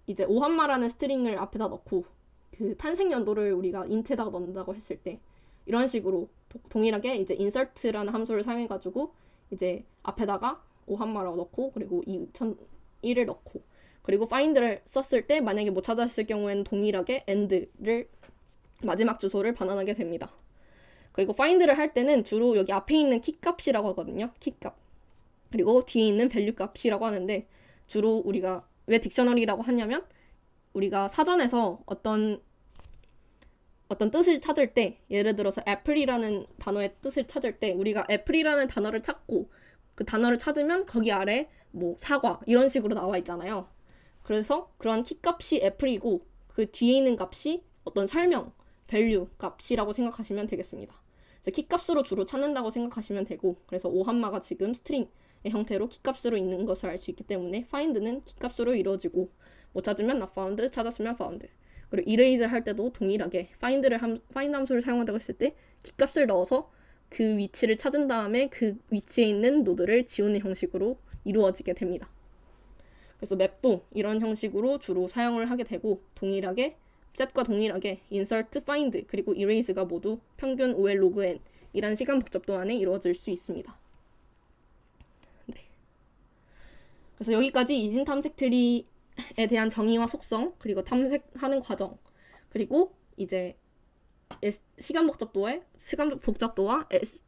S1: 이제 오한마라는 스트링을 앞에다 넣고 그 탄생 연도를 우리가 인트에다가 넣는다고 했을 때 이런 식으로 동일하게 이제 insert라는 함수를 사용해가지고 이제 앞에다가 오한마라고 넣고 그리고 2001을 넣고 그리고 find를 썼을 때 만약에 못 찾았을 경우에는 동일하게 end를 마지막 주소를 반환하게 됩니다. 그리고 find를 할 때는 주로 여기 앞에 있는 키 값이라고 하거든요. 키 값. 그리고 뒤에 있는 value 값이라고 하는데 주로 우리가 왜 딕셔너리라고 하냐면 우리가 사전에서 어떤 뜻을 찾을 때 예를 들어서 애플이라는 단어의 뜻을 찾을 때 우리가 애플이라는 단어를 찾고 그 단어를 찾으면 거기 아래 뭐 사과 이런 식으로 나와 있잖아요. 그래서 그런 키 값이 애플이고 그 뒤에 있는 값이 어떤 설명, value 값이라고 생각하시면 되겠습니다. 그래서 키 값으로 주로 찾는다고 생각하시면 되고 그래서 오한마가 지금 스트링의 형태로 키 값으로 있는 것을 알 수 있기 때문에 find는 키 값으로 이루어지고 못 찾으면 not found, 찾았으면 found. 그리고 erase 할 때도 동일하게 find 함수를 사용한다고 했을 때 키 값을 넣어서 그 위치를 찾은 다음에 그 위치에 있는 노드를 지우는 형식으로 이루어지게 됩니다. 그래서 맵도 이런 형식으로 주로 사용을 하게 되고 동일하게 set과 동일하게 insert, find, 그리고 erase가 모두 평균 5의 log n 이란 시간 복잡도 안에 이루어질 수 있습니다. 네. 그래서 여기까지 이진 탐색 트리에 대한 정의와 속성, 그리고 탐색하는 과정, 그리고 이제 시간 복잡도와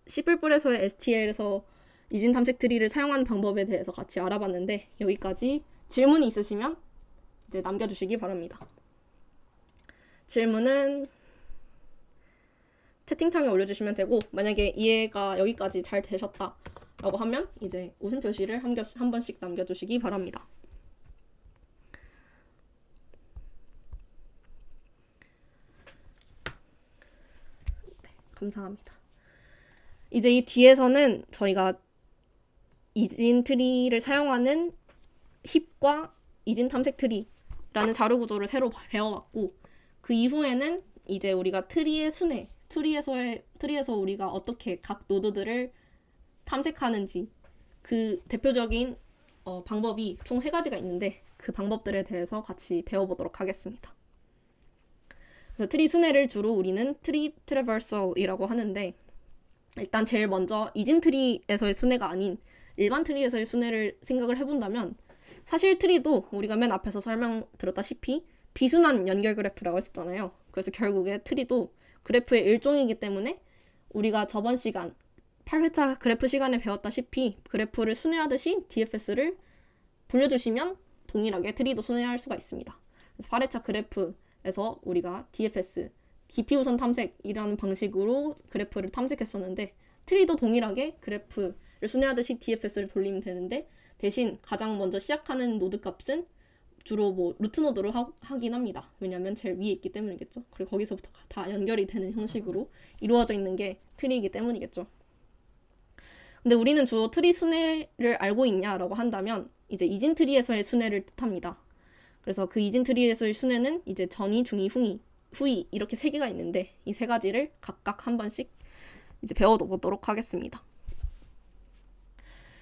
S1: C++에서의 STL에서 이진 탐색 트리를 사용하는 방법에 대해서 같이 알아봤는데 여기까지 질문이 있으시면 이제 남겨주시기 바랍니다. 질문은 채팅창에 올려주시면 되고 만약에 이해가 여기까지 잘 되셨다라고 하면 이제 웃음 표시를 한 번씩 남겨주시기 바랍니다. 네, 감사합니다. 이제 이 뒤에서는 저희가 이진 트리를 사용하는 힙과 이진 탐색 트리라는 자료 구조를 새로 배워왔고 그 이후에는 이제 우리가 트리의 순회, 트리에서 우리가 어떻게 각 노드들을 탐색하는지 그 대표적인 방법이 총 3가지가 있는데 그 방법들에 대해서 같이 배워보도록 하겠습니다. 그래서 트리 순회를 주로 우리는 트리 트래버설이라고 하는데 일단 제일 먼저 이진 트리에서의 순회가 아닌 일반 트리에서의 순회를 생각을 해본다면 사실 트리도 우리가 맨 앞에서 설명드렸다시피 비순환 연결 그래프라고 했었잖아요. 그래서 결국에 트리도 그래프의 일종이기 때문에 우리가 저번 시간 8회차 그래프 시간에 배웠다시피 그래프를 순회하듯이 DFS를 돌려주시면 동일하게 트리도 순회할 수가 있습니다. 그래서 8회차 그래프에서 우리가 DFS, 깊이 우선 탐색이라는 방식으로 그래프를 탐색했었는데 트리도 동일하게 그래프를 순회하듯이 DFS를 돌리면 되는데 대신 가장 먼저 시작하는 노드 값은 주로 뭐 루트 노드로 하긴 합니다. 왜냐면 제일 위에 있기 때문이겠죠. 그리고 거기서부터 다 연결이 되는 형식으로 이루어져 있는 게 트리이기 때문이겠죠. 근데 우리는 주로 트리 순회를 알고 있냐라고 한다면 이제 이진 트리에서의 순회를 뜻합니다. 그래서 그 이진 트리에서의 순회는 이제 전위, 중위, 후위 이렇게 3개가 있는데 이 3가지를 각각 한 번씩 이제 배워보도록 하겠습니다.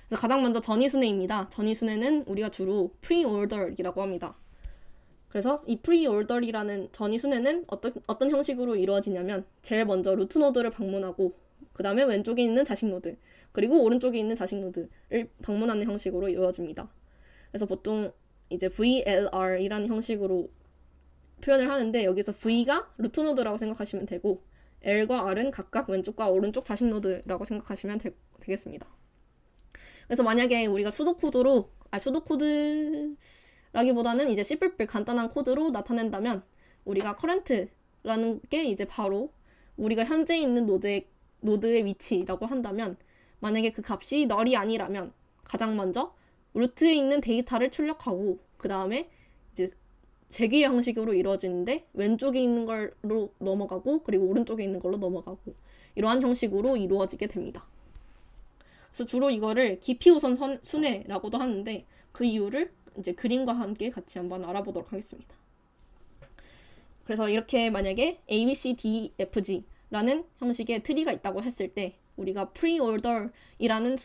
S1: 그래서 가장 먼저 전위 순회입니다. 전위 순회는 우리가 주로 pre-order이라고 합니다. 그래서 이 pre-order이라는 전위 순회는 어떤 형식으로 이루어지냐면 제일 먼저 루트 노드를 방문하고 그 다음에 왼쪽에 있는 자식 노드 그리고 오른쪽에 있는 자식 노드를 방문하는 형식으로 이루어집니다. 그래서 보통 이제 VLR이라는 형식으로 표현을 하는데 여기서 V가 루트 노드라고 생각하시면 되고 L과 R은 각각 왼쪽과 오른쪽 자식 노드라고 생각하시면 되겠습니다. 그래서 만약에 우리가 수도코드라기보다는 이제 C++ 간단한 코드로 나타낸다면 우리가 current라는 게 이제 바로 우리가 현재 있는 노드의 위치라고 한다면 만약에 그 값이 null이 아니라면 가장 먼저 루트에 있는 데이터를 출력하고 그 다음에 이제 재귀 형식으로 이루어지는데 왼쪽에 있는 걸로 넘어가고 그리고 오른쪽에 있는 걸로 넘어가고 이러한 형식으로 이루어지게 됩니다. 그래서 주로 이거를 깊이 우선 순회라고도 하는데 그 이유를 이제 그림과 함께 같이 한번 알아보도록 하겠습니다. 그래서 이렇게 만약에 A, B, C, D, F, G라는 형식의 트리가 있다고 했을 때 우리가 pre-order이라는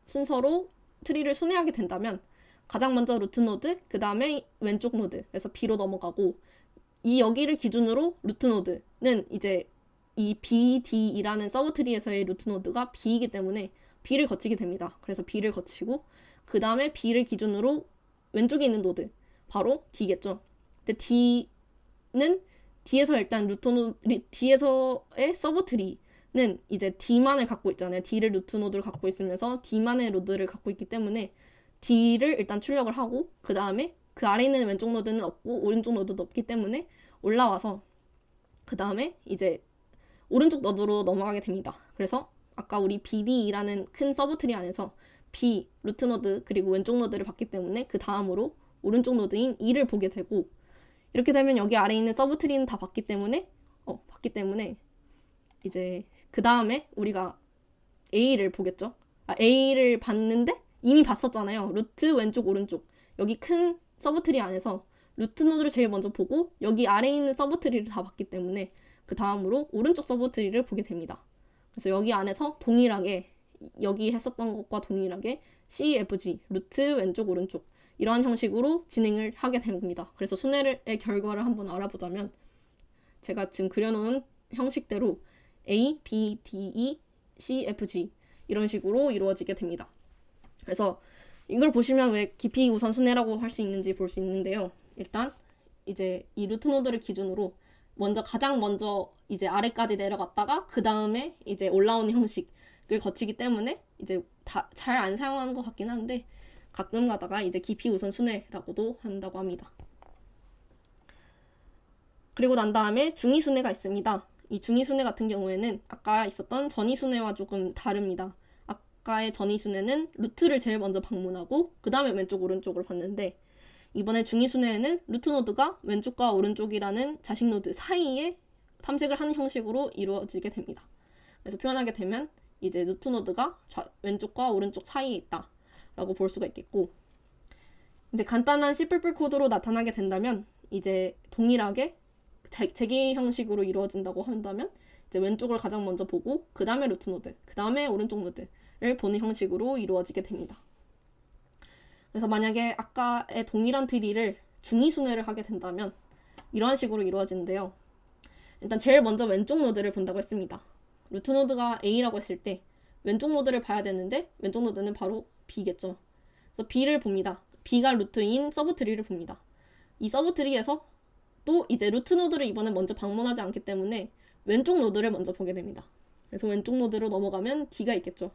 S1: 순서로 트리를 순회하게 된다면 가장 먼저 루트 노드, 그 다음에 왼쪽 노드에서 B로 넘어가고 이 여기를 기준으로 루트 노드는 이제 이 B, D이라는 서브 트리에서의 루트 노드가 B이기 때문에 B를 거치게 됩니다. 그래서 B를 거치고 그 다음에 B를 기준으로 왼쪽에 있는 노드 바로 D겠죠. 근데 D는 D에서 일단 루트 노드 D에서의 서브 트리는 이제 D만을 갖고 있잖아요. D를 루트 노드를 갖고 있으면서 D만의 노드를 갖고 있기 때문에 D를 일단 출력을 하고 그 다음에 그 아래 있는 왼쪽 노드는 없고 오른쪽 노드도 없기 때문에 올라와서 그 다음에 이제 오른쪽 노드로 넘어가게 됩니다. 그래서 아까 우리 BD라는 큰 서브 트리 안에서 B, 루트 노드 그리고 왼쪽 노드를 봤기 때문에 그 다음으로 오른쪽 노드인 E를 보게 되고 이렇게 되면 여기 아래 있는 서브 트리는 다 봤기 때문에 이제 그 다음에 우리가 A를 보겠죠. A를 봤는데 이미 봤었잖아요. 루트 왼쪽 오른쪽 여기 큰 서브 트리 안에서 루트 노드를 제일 먼저 보고 여기 아래에 있는 서브 트리를 다 봤기 때문에 그 다음으로 오른쪽 서브 트리를 보게 됩니다. 그래서 여기 안에서 동일하게 여기 했었던 것과 동일하게 C, F, G, 루트 왼쪽 오른쪽 이러한 형식으로 진행을 하게 됩니다. 그래서 순회의 결과를 한번 알아보자면 제가 지금 그려놓은 형식대로 A, B, D, E, C, F, G 이런 식으로 이루어지게 됩니다. 그래서 이걸 보시면 왜 깊이 우선 순회라고 할 수 있는지 볼 수 있는데요. 일단 이제 이 루트 노드를 기준으로 가장 먼저 이제 아래까지 내려갔다가 그 다음에 이제 올라오는 형식을 거치기 때문에 이제 다 잘 안 사용하는 것 같긴 한데 가끔 가다가 이제 깊이 우선 순회라고도 한다고 합니다. 그리고 난 다음에 중위 순회가 있습니다. 이 중위 순회 같은 경우에는 아까 있었던 전위 순회와 조금 다릅니다. 아까의 전위 순회는 루트를 제일 먼저 방문하고 그 다음에 왼쪽 오른쪽을 봤는데 이번에 중위 순회에는 루트 노드가 왼쪽과 오른쪽이라는 자식 노드 사이에 탐색을 하는 형식으로 이루어지게 됩니다. 그래서 표현하게 되면 이제 루트 노드가 왼쪽과 오른쪽 사이에 있다라고 볼 수가 있겠고 이제 간단한 C++ 코드로 나타나게 된다면 이제 동일하게 재기 형식으로 이루어진다고 한다면 이제 왼쪽을 가장 먼저 보고 그 다음에 루트 노드, 그 다음에 오른쪽 노드를 보는 형식으로 이루어지게 됩니다. 그래서 만약에 아까의 동일한 트리를 중위 순회를 하게 된다면 이러한 식으로 이루어지는데요. 일단 제일 먼저 왼쪽 노드를 본다고 했습니다. 루트 노드가 A라고 했을 때 왼쪽 노드를 봐야 되는데 왼쪽 노드는 바로 B겠죠. 그래서 B를 봅니다. B가 루트인 서브 트리를 봅니다. 이 서브 트리에서 또 이제 루트 노드를 이번에 먼저 방문하지 않기 때문에 왼쪽 노드를 먼저 보게 됩니다. 그래서 왼쪽 노드로 넘어가면 D가 있겠죠.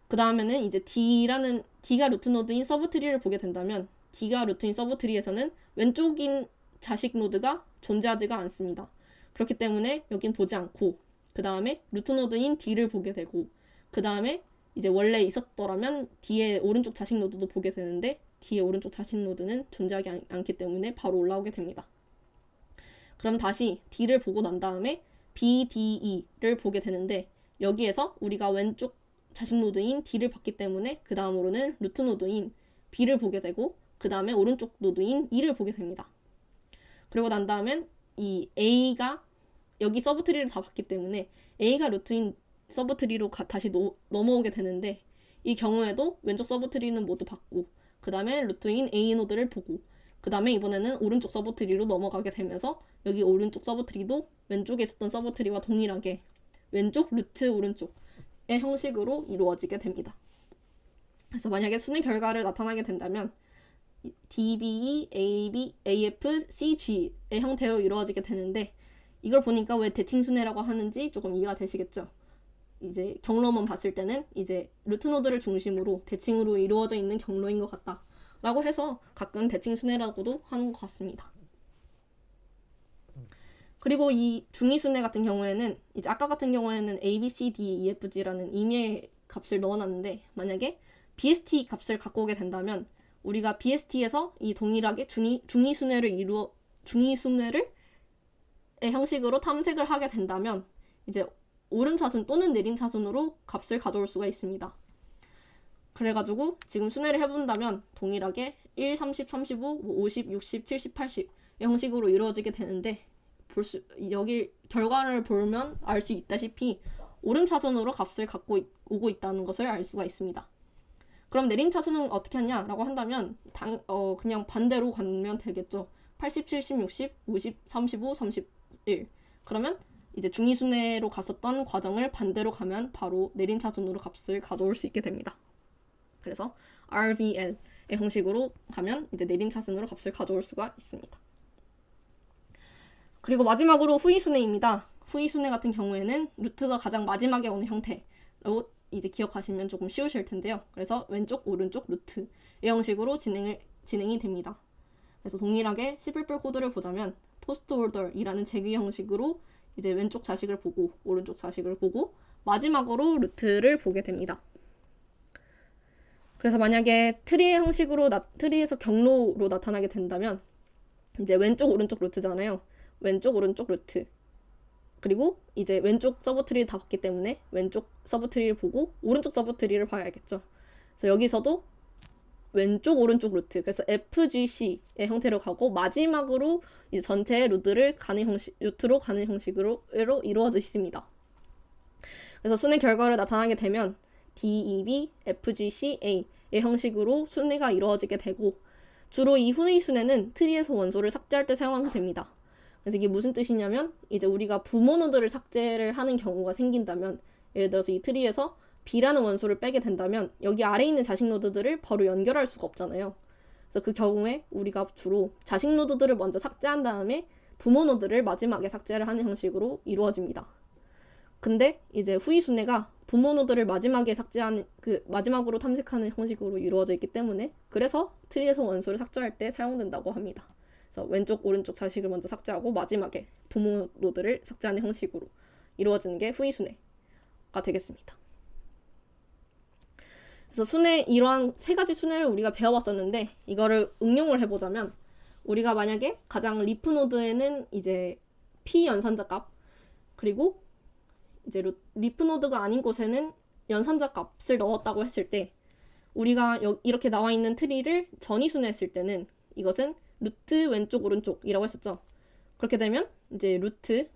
S1: 그 다음에는 이제 D가 루트 노드인 서브 트리를 보게 된다면 D가 루트인 서브 트리에서는 왼쪽인 자식 노드가 존재하지가 않습니다. 그렇기 때문에 여긴 보지 않고 그 다음에 루트 노드인 D를 보게 되고 그 다음에 이제 원래 있었더라면 D의 오른쪽 자식 노드도 보게 되는데 D의 오른쪽 자식 노드는 존재하지 않기 때문에 바로 올라오게 됩니다. 그럼 다시 D를 보고 난 다음에 B, D, E를 보게 되는데 여기에서 우리가 왼쪽 자식 노드인 D를 봤기 때문에 그 다음으로는 루트 노드인 B를 보게 되고 그 다음에 오른쪽 노드인 E를 보게 됩니다. 그리고 난 다음엔 이 A가 여기 서브트리를 다 봤기 때문에 A가 루트인 서브트리로 다시 넘어오게 되는데 이 경우에도 왼쪽 서브트리는 모두 봤고 그 다음에 루트인 A 노드를 보고 그 다음에 이번에는 오른쪽 서브트리로 넘어가게 되면서 여기 오른쪽 서브트리도 왼쪽에 있었던 서브트리와 동일하게 왼쪽 루트 오른쪽의 형식으로 이루어지게 됩니다. 그래서 만약에 순위 결과를 나타나게 된다면 DBE, AB, AF, CG의 형태로 이루어지게 되는데 이걸 보니까 왜 대칭순회라고 하는지 조금 이해가 되시겠죠? 이제 경로만 봤을 때는 이제 루트 노드를 중심으로 대칭으로 이루어져 있는 경로인 것 같다 라고 해서 가끔 대칭순회라고도 하는 것 같습니다. 그리고 이 중위순회 같은 경우에는 이제 아까 같은 경우에는 A, B, C, D, E, F, G라는 임의의 값을 넣어놨는데 만약에 BST 값을 갖고 오게 된다면 우리가 BST에서 이 동일하게 중위순회를 중위순회를 형식으로 탐색을 하게 된다면 이제 오름차순 또는 내림차순으로 값을 가져올 수가 있습니다. 그래가지고 지금 순회를 해본다면 동일하게 1, 30, 35, 50, 60, 70, 80 이 형식으로 이루어지게 되는데 여기 결과를 보면 알 수 있다시피 오름차순으로 값을 갖고 오고 있다는 것을 알 수가 있습니다. 그럼 내림차순은 어떻게 하냐라고 한다면 그냥 반대로 가면 되겠죠. 80, 70, 60, 50, 35, 31 그러면 이제 중위순회로 갔었던 과정을 반대로 가면 바로 내림차순으로 값을 가져올 수 있게 됩니다. 그래서 RVL의 형식으로 가면 이제 내림차순으로 값을 가져올 수가 있습니다. 그리고 마지막으로 후위순회입니다. 후위순회 같은 경우에는 루트가 가장 마지막에 오는 형태로 이제 기억하시면 조금 쉬우실 텐데요. 그래서 왼쪽, 오른쪽 루트의 형식으로 진행이 됩니다. 그래서 동일하게 11별 코드를 보자면 포스트 오더이라는 재귀 형식으로 이제 왼쪽 자식을 보고 오른쪽 자식을 보고 마지막으로 루트를 보게 됩니다. 그래서 만약에 트리의 형식으로 트리에서 경로로 나타나게 된다면 이제 왼쪽 오른쪽 루트잖아요. 왼쪽 오른쪽 루트 그리고 이제 왼쪽 서브트리를 다 봤기 때문에 왼쪽 서브트리를 보고 오른쪽 서브트리를 봐야겠죠. 그래서 여기서도 왼쪽 오른쪽 루트 그래서 FGC의 형태로 가고 마지막으로 이제 전체 루트로 가는 형식으로 이루어져 있습니다. 그래서 순회 결과를 나타나게 되면 DEB, FGC, A의 형식으로 순회가 이루어지게 되고 주로 이 후위 순회는 트리에서 원소를 삭제할 때 사용됩니다. 그래서 이게 무슨 뜻이냐면 이제 우리가 부모 노드를 삭제를 하는 경우가 생긴다면 예를 들어서 이 트리에서 B라는 원소를 빼게 된다면 여기 아래에 있는 자식 노드들을 바로 연결할 수가 없잖아요. 그래서 그 경우에 우리가 주로 자식 노드들을 먼저 삭제한 다음에 부모 노드를 마지막에 삭제를 하는 형식으로 이루어집니다. 근데 이제 후위 순회가 부모 노드를 마지막에 삭제하는 마지막으로 탐색하는 형식으로 이루어져 있기 때문에 그래서 트리에서 원소를 삭제할 때 사용된다고 합니다. 그래서 왼쪽 오른쪽 자식을 먼저 삭제하고 마지막에 부모 노드를 삭제하는 형식으로 이루어지는 게 후위 순회가 되겠습니다. 그래서 이러한 세 가지 순회를 우리가 배워봤었는데 이거를 응용을 해보자면 우리가 만약에 가장 리프 노드에는 이제 P 연산자 값 그리고 이제 리프 노드가 아닌 곳에는 연산자 값을 넣었다고 했을 때 우리가 이렇게 나와 있는 트리를 전위 순회했을 때는 이것은 루트 왼쪽 오른쪽이라고 했었죠. 그렇게 되면 이제 루트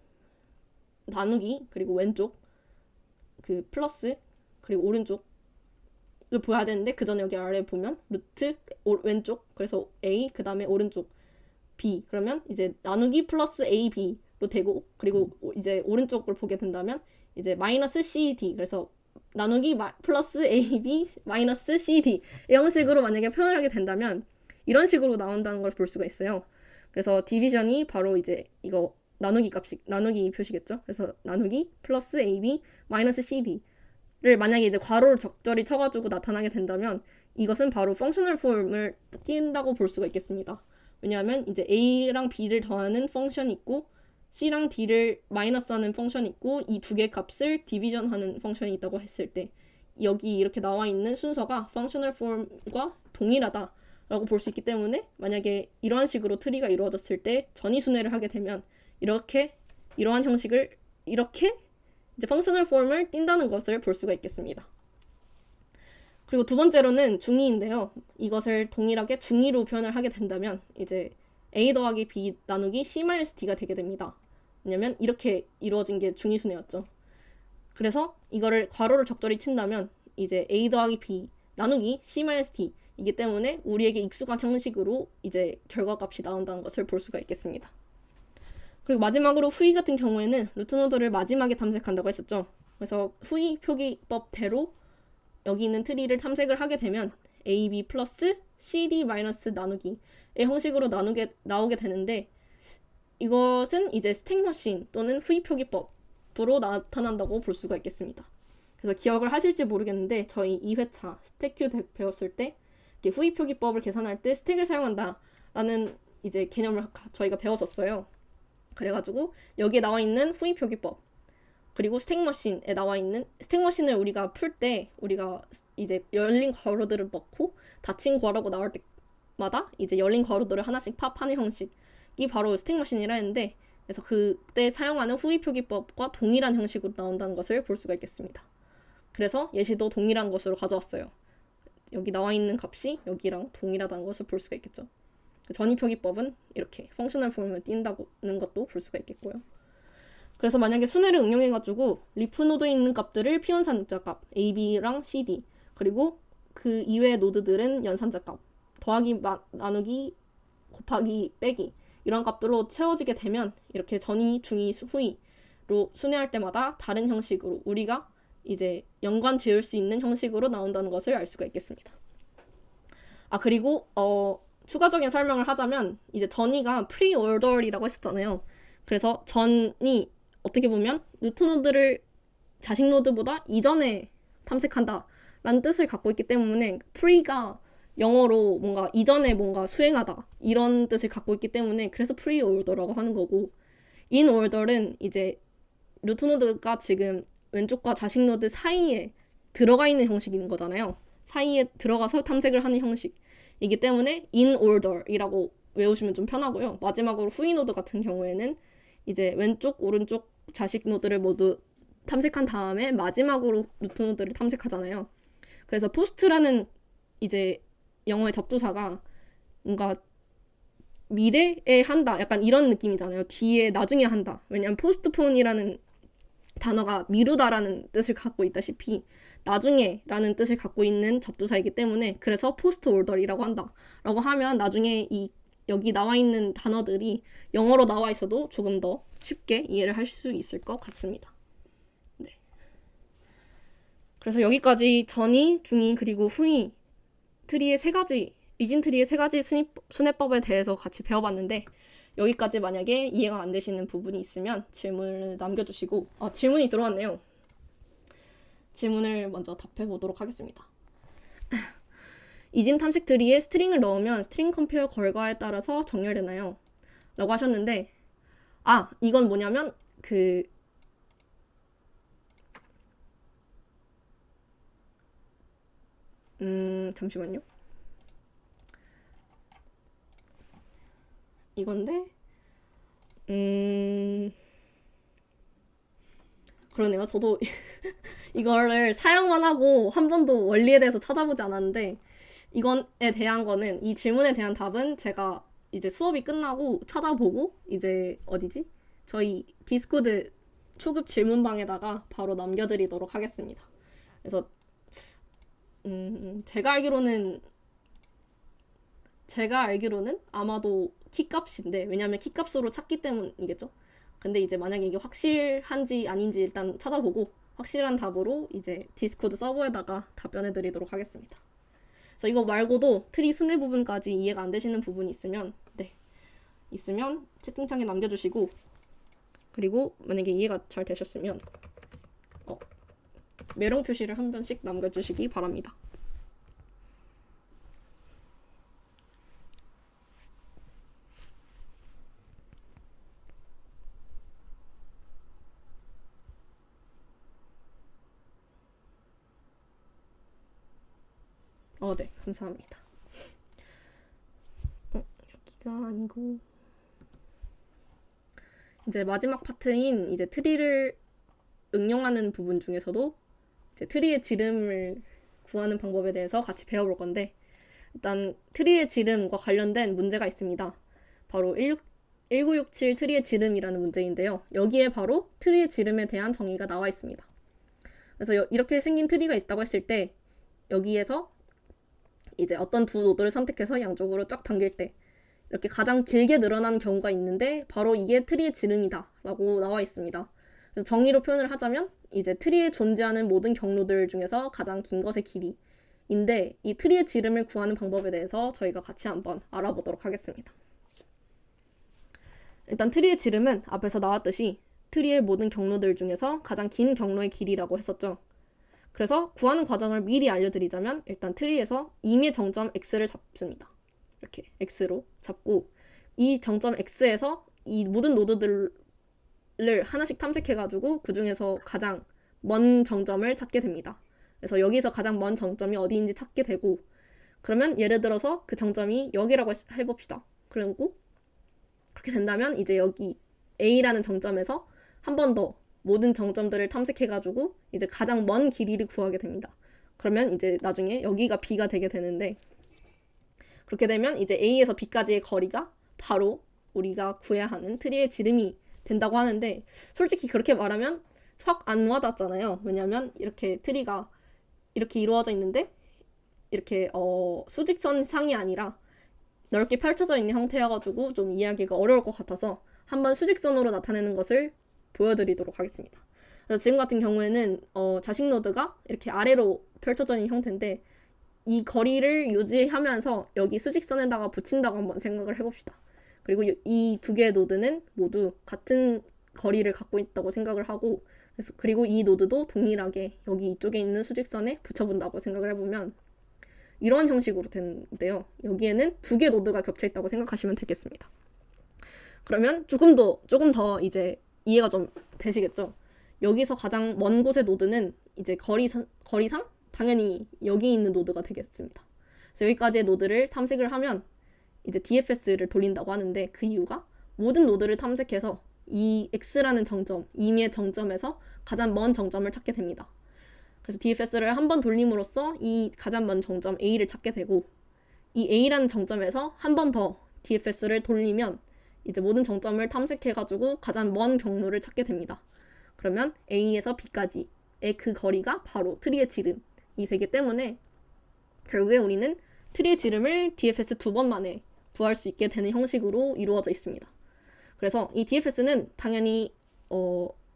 S1: 나누기 그리고 왼쪽 플러스 그리고 오른쪽을 보여야 되는데 그 전에 여기 아래 보면 루트 왼쪽 그래서 A 그 다음에 오른쪽 B 그러면 이제 나누기 플러스 AB로 되고 그리고 이제 오른쪽을 보게 된다면 이제 마이너스 CD 그래서 나누기 플러스 AB 마이너스 CD 이 형식으로 만약에 표현을 하게 된다면 이런 식으로 나온다는 걸 볼 수가 있어요. 그래서 디비전이 바로 이제 이거 나누기 표시겠죠. 그래서 나누기 플러스 AB 마이너스 CD를 만약에 이제 괄호를 적절히 쳐가지고 나타나게 된다면 이것은 바로 펑셔널 폼을 띈다고 볼 수가 있겠습니다. 왜냐하면 이제 A랑 B를 더하는 펑션이 있고 C랑 D를 마이너스하는 펑션이 있고 이 두 개의 값을 디비전하는 펑션이 있다고 했을 때 여기 이렇게 나와 있는 순서가 펑셔널 폼과 동일하다 라고 볼 수 있기 때문에 만약에 이러한 식으로 트리가 이루어졌을 때 전위 순회를 하게 되면 이러한 형식을 이렇게 이제 펑셔널 폼을 띈다는 것을 볼 수가 있겠습니다. 그리고 두 번째로는 중위인데요. 이것을 동일하게 중위로 표현을 하게 된다면 이제 A 더하기 B 나누기 C-D가 되게 됩니다. 왜냐면 이렇게 이루어진 게 중위 순회였죠. 그래서 이거를 괄호를 적절히 친다면 이제 A 더하기 B 나누기 C-D 이기 때문에 우리에게 익숙한 형식으로 이제 결과값이 나온다는 것을 볼 수가 있겠습니다. 그리고 마지막으로 후위 같은 경우에는 루트 노드를 마지막에 탐색한다고 했었죠. 그래서 후위 표기법대로 여기 있는 트리를 탐색을 하게 되면 AB 플러스 CD 마이너스 나누기의 형식으로 나오게 되는데 이것은 이제 스택 머신 또는 후위 표기법으로 나타난다고 볼 수가 있겠습니다. 그래서 기억을 하실지 모르겠는데 저희 2회차 스택큐 배웠을 때 후위 표기법을 계산할 때 스택을 사용한다라는 이제 개념을 저희가 배웠었어요. 그래가지고 여기에 나와 있는 후위 표기법 그리고 스택머신에 나와 있는 스택머신을 우리가 풀 때 우리가 이제 열린 괄호들을 넣고 닫힌 괄호가 나올 때마다 이제 열린 괄호들을 하나씩 팝하는 형식이 바로 스택머신이라 했는데, 그래서 그때 사용하는 후위 표기법과 동일한 형식으로 나온다는 것을 볼 수가 있겠습니다. 그래서 예시도 동일한 것으로 가져왔어요. 여기 나와 있는 값이 여기랑 동일하다는 것을 볼 수가 있겠죠. 전위 표기법은 이렇게 펑셔널 폼을 띈다는 것도 볼 수가 있겠고요. 그래서 만약에 순회를 응용해가지고 리프 노드에 있는 값들을 피연산자 값 AB랑 CD, 그리고 그 이외의 노드들은 연산자 값 더하기 나누기 곱하기 빼기 이런 값들로 채워지게 되면 이렇게 전위, 중위, 후위로 순회할 때마다 다른 형식으로 우리가 이제 연관 지을 수 있는 형식으로 나온다는 것을 알 수가 있겠습니다. 그리고 추가적인 설명을 하자면 이제 전위가 프리오더이라고 했었잖아요. 그래서 전이 어떻게 보면 루트 노드를 자식 노드보다 이전에 탐색한다 라는 뜻을 갖고 있기 때문에 프리가 영어로 뭔가 이전에 뭔가 수행하다 이런 뜻을 갖고 있기 때문에 그래서 프리오더라고 하는 거고, 인오더는 이제 루트 노드가 지금 왼쪽과 자식 노드 사이에 들어가 있는 형식인 거잖아요. 사이에 들어가서 탐색을 하는 형식이기 때문에 inOrder이라고 외우시면 좀 편하고요. 마지막으로 후위 노드 같은 경우에는 이제 왼쪽, 오른쪽 자식 노드를 모두 탐색한 다음에 마지막으로 루트 노드를 탐색하잖아요. 그래서 포스트라는 이제 영어의 접두사가 뭔가 미래에 한다 약간 이런 느낌이잖아요. 뒤에 나중에 한다. 왜냐면 포스트폰이라는 단어가 미루다라는 뜻을 갖고 있다시피 나중에라는 뜻을 갖고 있는 접두사이기 때문에 그래서 포스트 오더이라고 한다 라고 하면 나중에 이 여기 나와 있는 단어들이 영어로 나와 있어도 조금 더 쉽게 이해를 할 수 있을 것 같습니다. 네. 그래서 여기까지 전위, 중위, 그리고 후위 트리의 세 가지, 리진 트리의 세 가지 순회법에 대해서 같이 배워봤는데, 여기까지 만약에 이해가 안 되시는 부분이 있으면 질문을 남겨주시고, 질문이 들어왔네요. 질문을 먼저 답해 보도록 하겠습니다. 이진 탐색 트리에 스트링을 넣으면 스트링 컴페어 결과에 따라서 정렬되나요? 라고 하셨는데, 이건 뭐냐면 잠시만요. 이건데 그러네요. 저도 이거를 사용만 하고 한 번도 원리에 대해서 찾아보지 않았는데, 이건에 대한 거는, 이 질문에 대한 답은 제가 이제 수업이 끝나고 찾아보고 이제 저희 디스코드 초급 질문방에다가 바로 남겨드리도록 하겠습니다. 그래서 제가 알기로는 아마도 키값인데, 왜냐면 키값으로 찾기 때문이겠죠. 근데 이제 만약에 이게 확실한지 아닌지 일단 찾아보고 확실한 답으로 이제 디스코드 서버에다가 답변해 드리도록 하겠습니다. 그래서 이거 말고도 트리 순회 부분까지 이해가 안 되시는 부분이 있으면 채팅창에 남겨주시고, 그리고 만약에 이해가 잘 되셨으면 메롱 표시를 한 번씩 남겨주시기 바랍니다. 네, 감사합니다. 여기가 아니고 이제 마지막 파트인 이제 트리를 응용하는 부분 중에서도 이제 트리의 지름을 구하는 방법에 대해서 같이 배워볼 건데, 일단 트리의 지름과 관련된 문제가 있습니다. 바로 1967 트리의 지름이라는 문제인데요. 여기에 바로 트리의 지름에 대한 정의가 나와 있습니다. 그래서 이렇게 생긴 트리가 있다고 했을 때 여기에서 이제 어떤 두 노드를 선택해서 양쪽으로 쫙 당길 때 이렇게 가장 길게 늘어나는 경우가 있는데 바로 이게 트리의 지름이다 라고 나와 있습니다. 그래서 정의로 표현을 하자면 이제 트리에 존재하는 모든 경로들 중에서 가장 긴 것의 길이인데, 이 트리의 지름을 구하는 방법에 대해서 저희가 같이 한번 알아보도록 하겠습니다. 일단 트리의 지름은 앞에서 나왔듯이 트리의 모든 경로들 중에서 가장 긴 경로의 길이라고 했었죠. 그래서 구하는 과정을 미리 알려드리자면 일단 트리에서 임의 정점 x를 잡습니다. 이렇게 x로 잡고 이 정점 x에서 이 모든 노드들을 하나씩 탐색해가지고 그 중에서 가장 먼 정점을 찾게 됩니다. 그래서 여기서 가장 먼 정점이 어디인지 찾게 되고, 그러면 예를 들어서 그 정점이 여기라고 해봅시다. 그리고 그렇게 된다면 이제 여기 A라는 정점에서 한 번 더 모든 정점들을 탐색해가지고 이제 가장 먼 길이를 구하게 됩니다. 그러면 이제 나중에 여기가 B가 되게 되는데, 그렇게 되면 이제 A에서 B까지의 거리가 바로 우리가 구해야 하는 트리의 지름이 된다고 하는데, 솔직히 그렇게 말하면 확 안 와닿잖아요. 왜냐면 이렇게 트리가 이렇게 이루어져 있는데 이렇게 수직선 상이 아니라 넓게 펼쳐져 있는 형태여가지고 좀 이해하기가 어려울 것 같아서 한번 수직선으로 나타내는 것을 보여드리도록 하겠습니다. 그래서 지금 같은 경우에는 자식 노드가 이렇게 아래로 펼쳐져 있는 형태인데, 이 거리를 유지하면서 여기 수직선에다가 붙인다고 한번 생각을 해봅시다. 그리고 이 두 개의 노드는 모두 같은 거리를 갖고 있다고 생각을 하고, 그리고 이 노드도 동일하게 여기 이쪽에 있는 수직선에 붙여본다고 생각을 해보면 이런 형식으로 되는데요. 여기에는 두 개 노드가 겹쳐 있다고 생각하시면 되겠습니다. 그러면 조금 더 이제 이해가 좀 되시겠죠? 여기서 가장 먼 곳의 노드는 이제 거리상 당연히 여기 있는 노드가 되겠습니다. 그래서 여기까지의 노드를 탐색을 하면 이제 DFS를 돌린다고 하는데, 그 이유가 모든 노드를 탐색해서 이 X라는 정점, 임의의 정점에서 가장 먼 정점을 찾게 됩니다. 그래서 DFS를 한 번 돌림으로써 이 가장 먼 정점 A를 찾게 되고, 이 A라는 정점에서 한 번 더 DFS를 돌리면 이제 모든 정점을 탐색해가지고 가장 먼 경로를 찾게 됩니다. 그러면 A에서 B까지의 그 거리가 바로 트리의 지름이 되기 때문에 결국에 우리는 트리의 지름을 DFS 2번 만에 구할 수 있게 되는 형식으로 이루어져 있습니다. 그래서 이 DFS는 당연히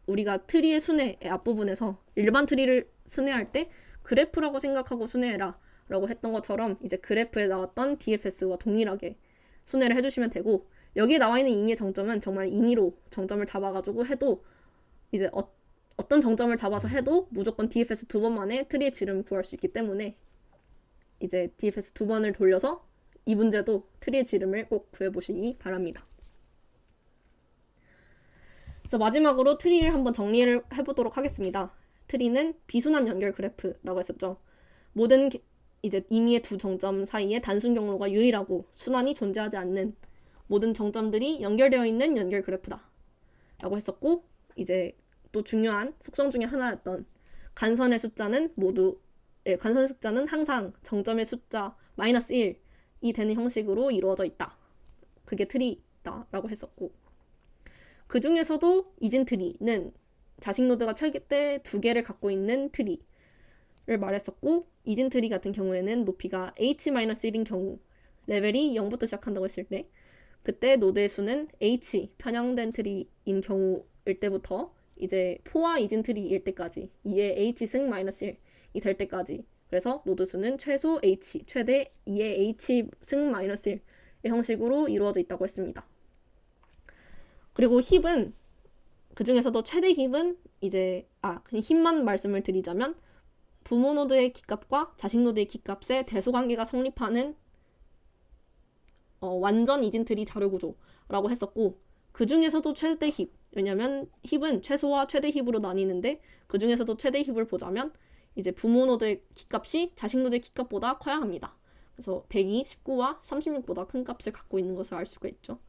S1: 우리가 트리의 순회의 앞부분에서 일반 트리를 순회할 때 그래프라고 생각하고 순회해라 라고 했던 것처럼 이제 그래프에 나왔던 DFS와 동일하게 순회를 해주시면 되고, 여기에 나와 있는 임의의 정점은 정말 임의로 정점을 잡아가지고 해도 이제 어떤 정점을 잡아서 해도 무조건 DFS 2번 만에 트리의 지름을 구할 수 있기 때문에 이제 DFS 2번을 돌려서 이 문제도 트리의 지름을 꼭 구해보시기 바랍니다. 그래서 마지막으로 트리를 한번 정리를 해보도록 하겠습니다. 트리는 비순환 연결 그래프라고 했었죠. 모든 이제 임의의 두 정점 사이에 단순 경로가 유일하고 순환이 존재하지 않는 모든 정점들이 연결되어 있는 연결 그래프다 라고 했었고, 이제 또 중요한 속성 중에 하나였던 간선의 숫자는 간선의 숫자는 항상 정점의 숫자 -1이 되는 형식으로 이루어져 있다. 그게 트리다 라고 했었고, 그 중에서도 이진 트리는 자식 노드가 최대 2개를 갖고 있는 트리를 말했었고, 이진 트리 같은 경우에는 높이가 h-1인 경우, 레벨이 0부터 시작한다고 했을 때 그때 노드의 수는 h 편향된 트리인 경우일 때부터 이제 포화 이진 트리일 때까지 2의 h 승 -1이 될 때까지, 그래서 노드 수는 최소 h 최대 2의 h 승 -1의 형식으로 이루어져 있다고 했습니다. 그리고 힙은 그 중에서도 최대 힙은 이제 그냥 힙만 말씀을 드리자면 부모 노드의 키값과 자식 노드의 키값의 대소관계가 성립하는 완전 이진트리 자료구조라고 했었고, 그 중에서도 최대 힙, 왜냐면 힙은 최소와 최대 힙으로 나뉘는데 그 중에서도 최대 힙을 보자면 이제 부모 노드의 키값이 자식 노드의 키값보다 커야 합니다. 그래서 100이 19와 36보다 큰 값을 갖고 있는 것을 알 수가 있죠.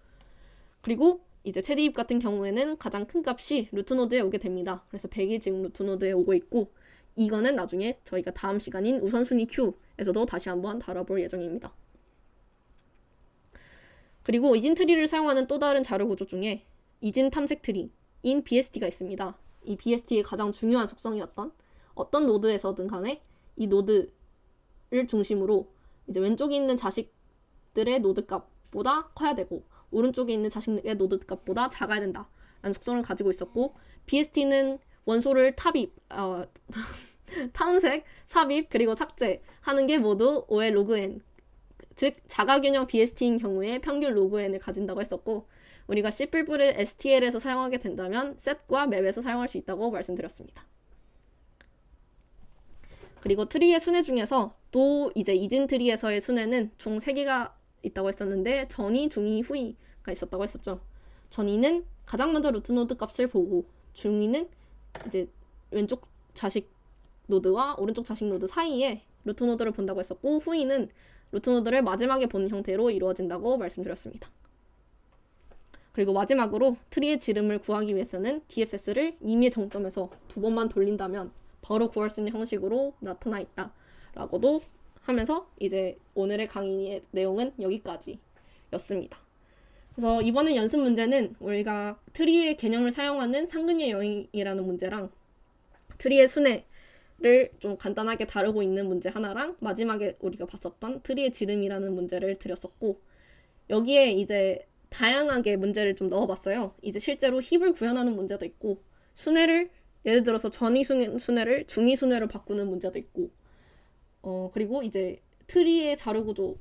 S1: 그리고 이제 최대 힙 같은 경우에는 가장 큰 값이 루트 노드에 오게 됩니다. 그래서 100이 지금 루트 노드에 오고 있고, 이거는 나중에 저희가 다음 시간인 우선순위 Q에서도 다시 한번 다뤄볼 예정입니다. 그리고 이진 트리를 사용하는 또 다른 자료 구조 중에 이진 탐색 트리인 BST가 있습니다. 이 BST의 가장 중요한 속성이었던 어떤 노드에서든 간에 이 노드를 중심으로 이제 왼쪽에 있는 자식들의 노드 값보다 커야 되고 오른쪽에 있는 자식의 노드 값보다 작아야 된다 라는 속성을 가지고 있었고, BST는 원소를 탐색, 삽입, 그리고 삭제하는 게 모두 5의 로그 n, 즉 자가균형 BST인 경우에 평균 로그 n을 가진다고 했었고, 우리가 C++을 STL에서 사용하게 된다면 set과 map에서 사용할 수 있다고 말씀드렸습니다. 그리고 트리의 순회 중에서 또 이제 이진 트리에서의 순회는 총 3개가 있다고 했었는데 전이, 중이, 후이가 있었다고 했었죠. 전이는 가장 먼저 루트 노드 값을 보고, 중이는 이제 왼쪽 자식 노드와 오른쪽 자식 노드 사이에 루트 노드를 본다고 했었고, 후이는 루트 노드를 마지막에 본 형태로 이루어진다고 말씀드렸습니다. 그리고 마지막으로 트리의 지름을 구하기 위해서는 DFS를 임의의 정점에서 2번만 돌린다면 바로 구할 수 있는 형식으로 나타나 있다 라고도 하면서 이제 오늘의 강의의 내용은 여기까지였습니다. 그래서 이번에 연습 문제는 우리가 트리의 개념을 사용하는 상근의 여행이라는 문제랑 트리의 순회를 좀 간단하게 다루고 있는 문제 하나랑 마지막에 우리가 봤었던 트리의 지름이라는 문제를 드렸었고, 여기에 이제 다양하게 문제를 좀 넣어봤어요. 이제 실제로 힙을 구현하는 문제도 있고, 순회를 예를 들어서 전이 순회를 중이 순회로 바꾸는 문제도 있고, 그리고 이제 트리의 자료 구조의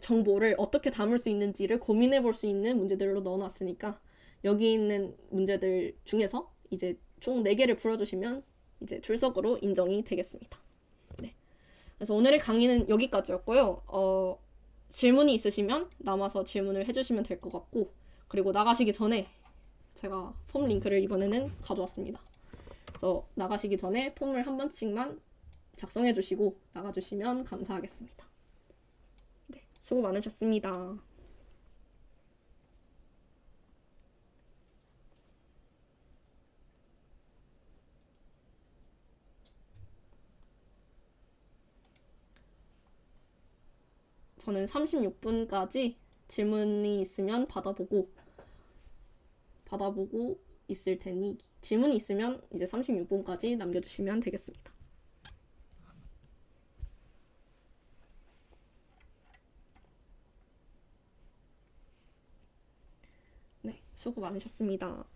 S1: 정보를 어떻게 담을 수 있는지를 고민해 볼 수 있는 문제들로 넣어놨으니까 여기 있는 문제들 중에서 이제 총 4개를 풀어주시면 이제 출석으로 인정이 되겠습니다. 네. 그래서 오늘의 강의는 여기까지였고요. 질문이 있으시면 남아서 질문을 해주시면 될 것 같고, 그리고 나가시기 전에 제가 폼 링크를 이번에는 가져왔습니다. 그래서 나가시기 전에 폼을 한 번씩만 작성해 주시고 나가주시면 감사하겠습니다. 네, 수고 많으셨습니다. 저는 36분까지 질문이 있으면 받아보고 있을 테니 질문이 있으면 이제 36분까지 남겨주시면 되겠습니다. 네, 수고 많으셨습니다.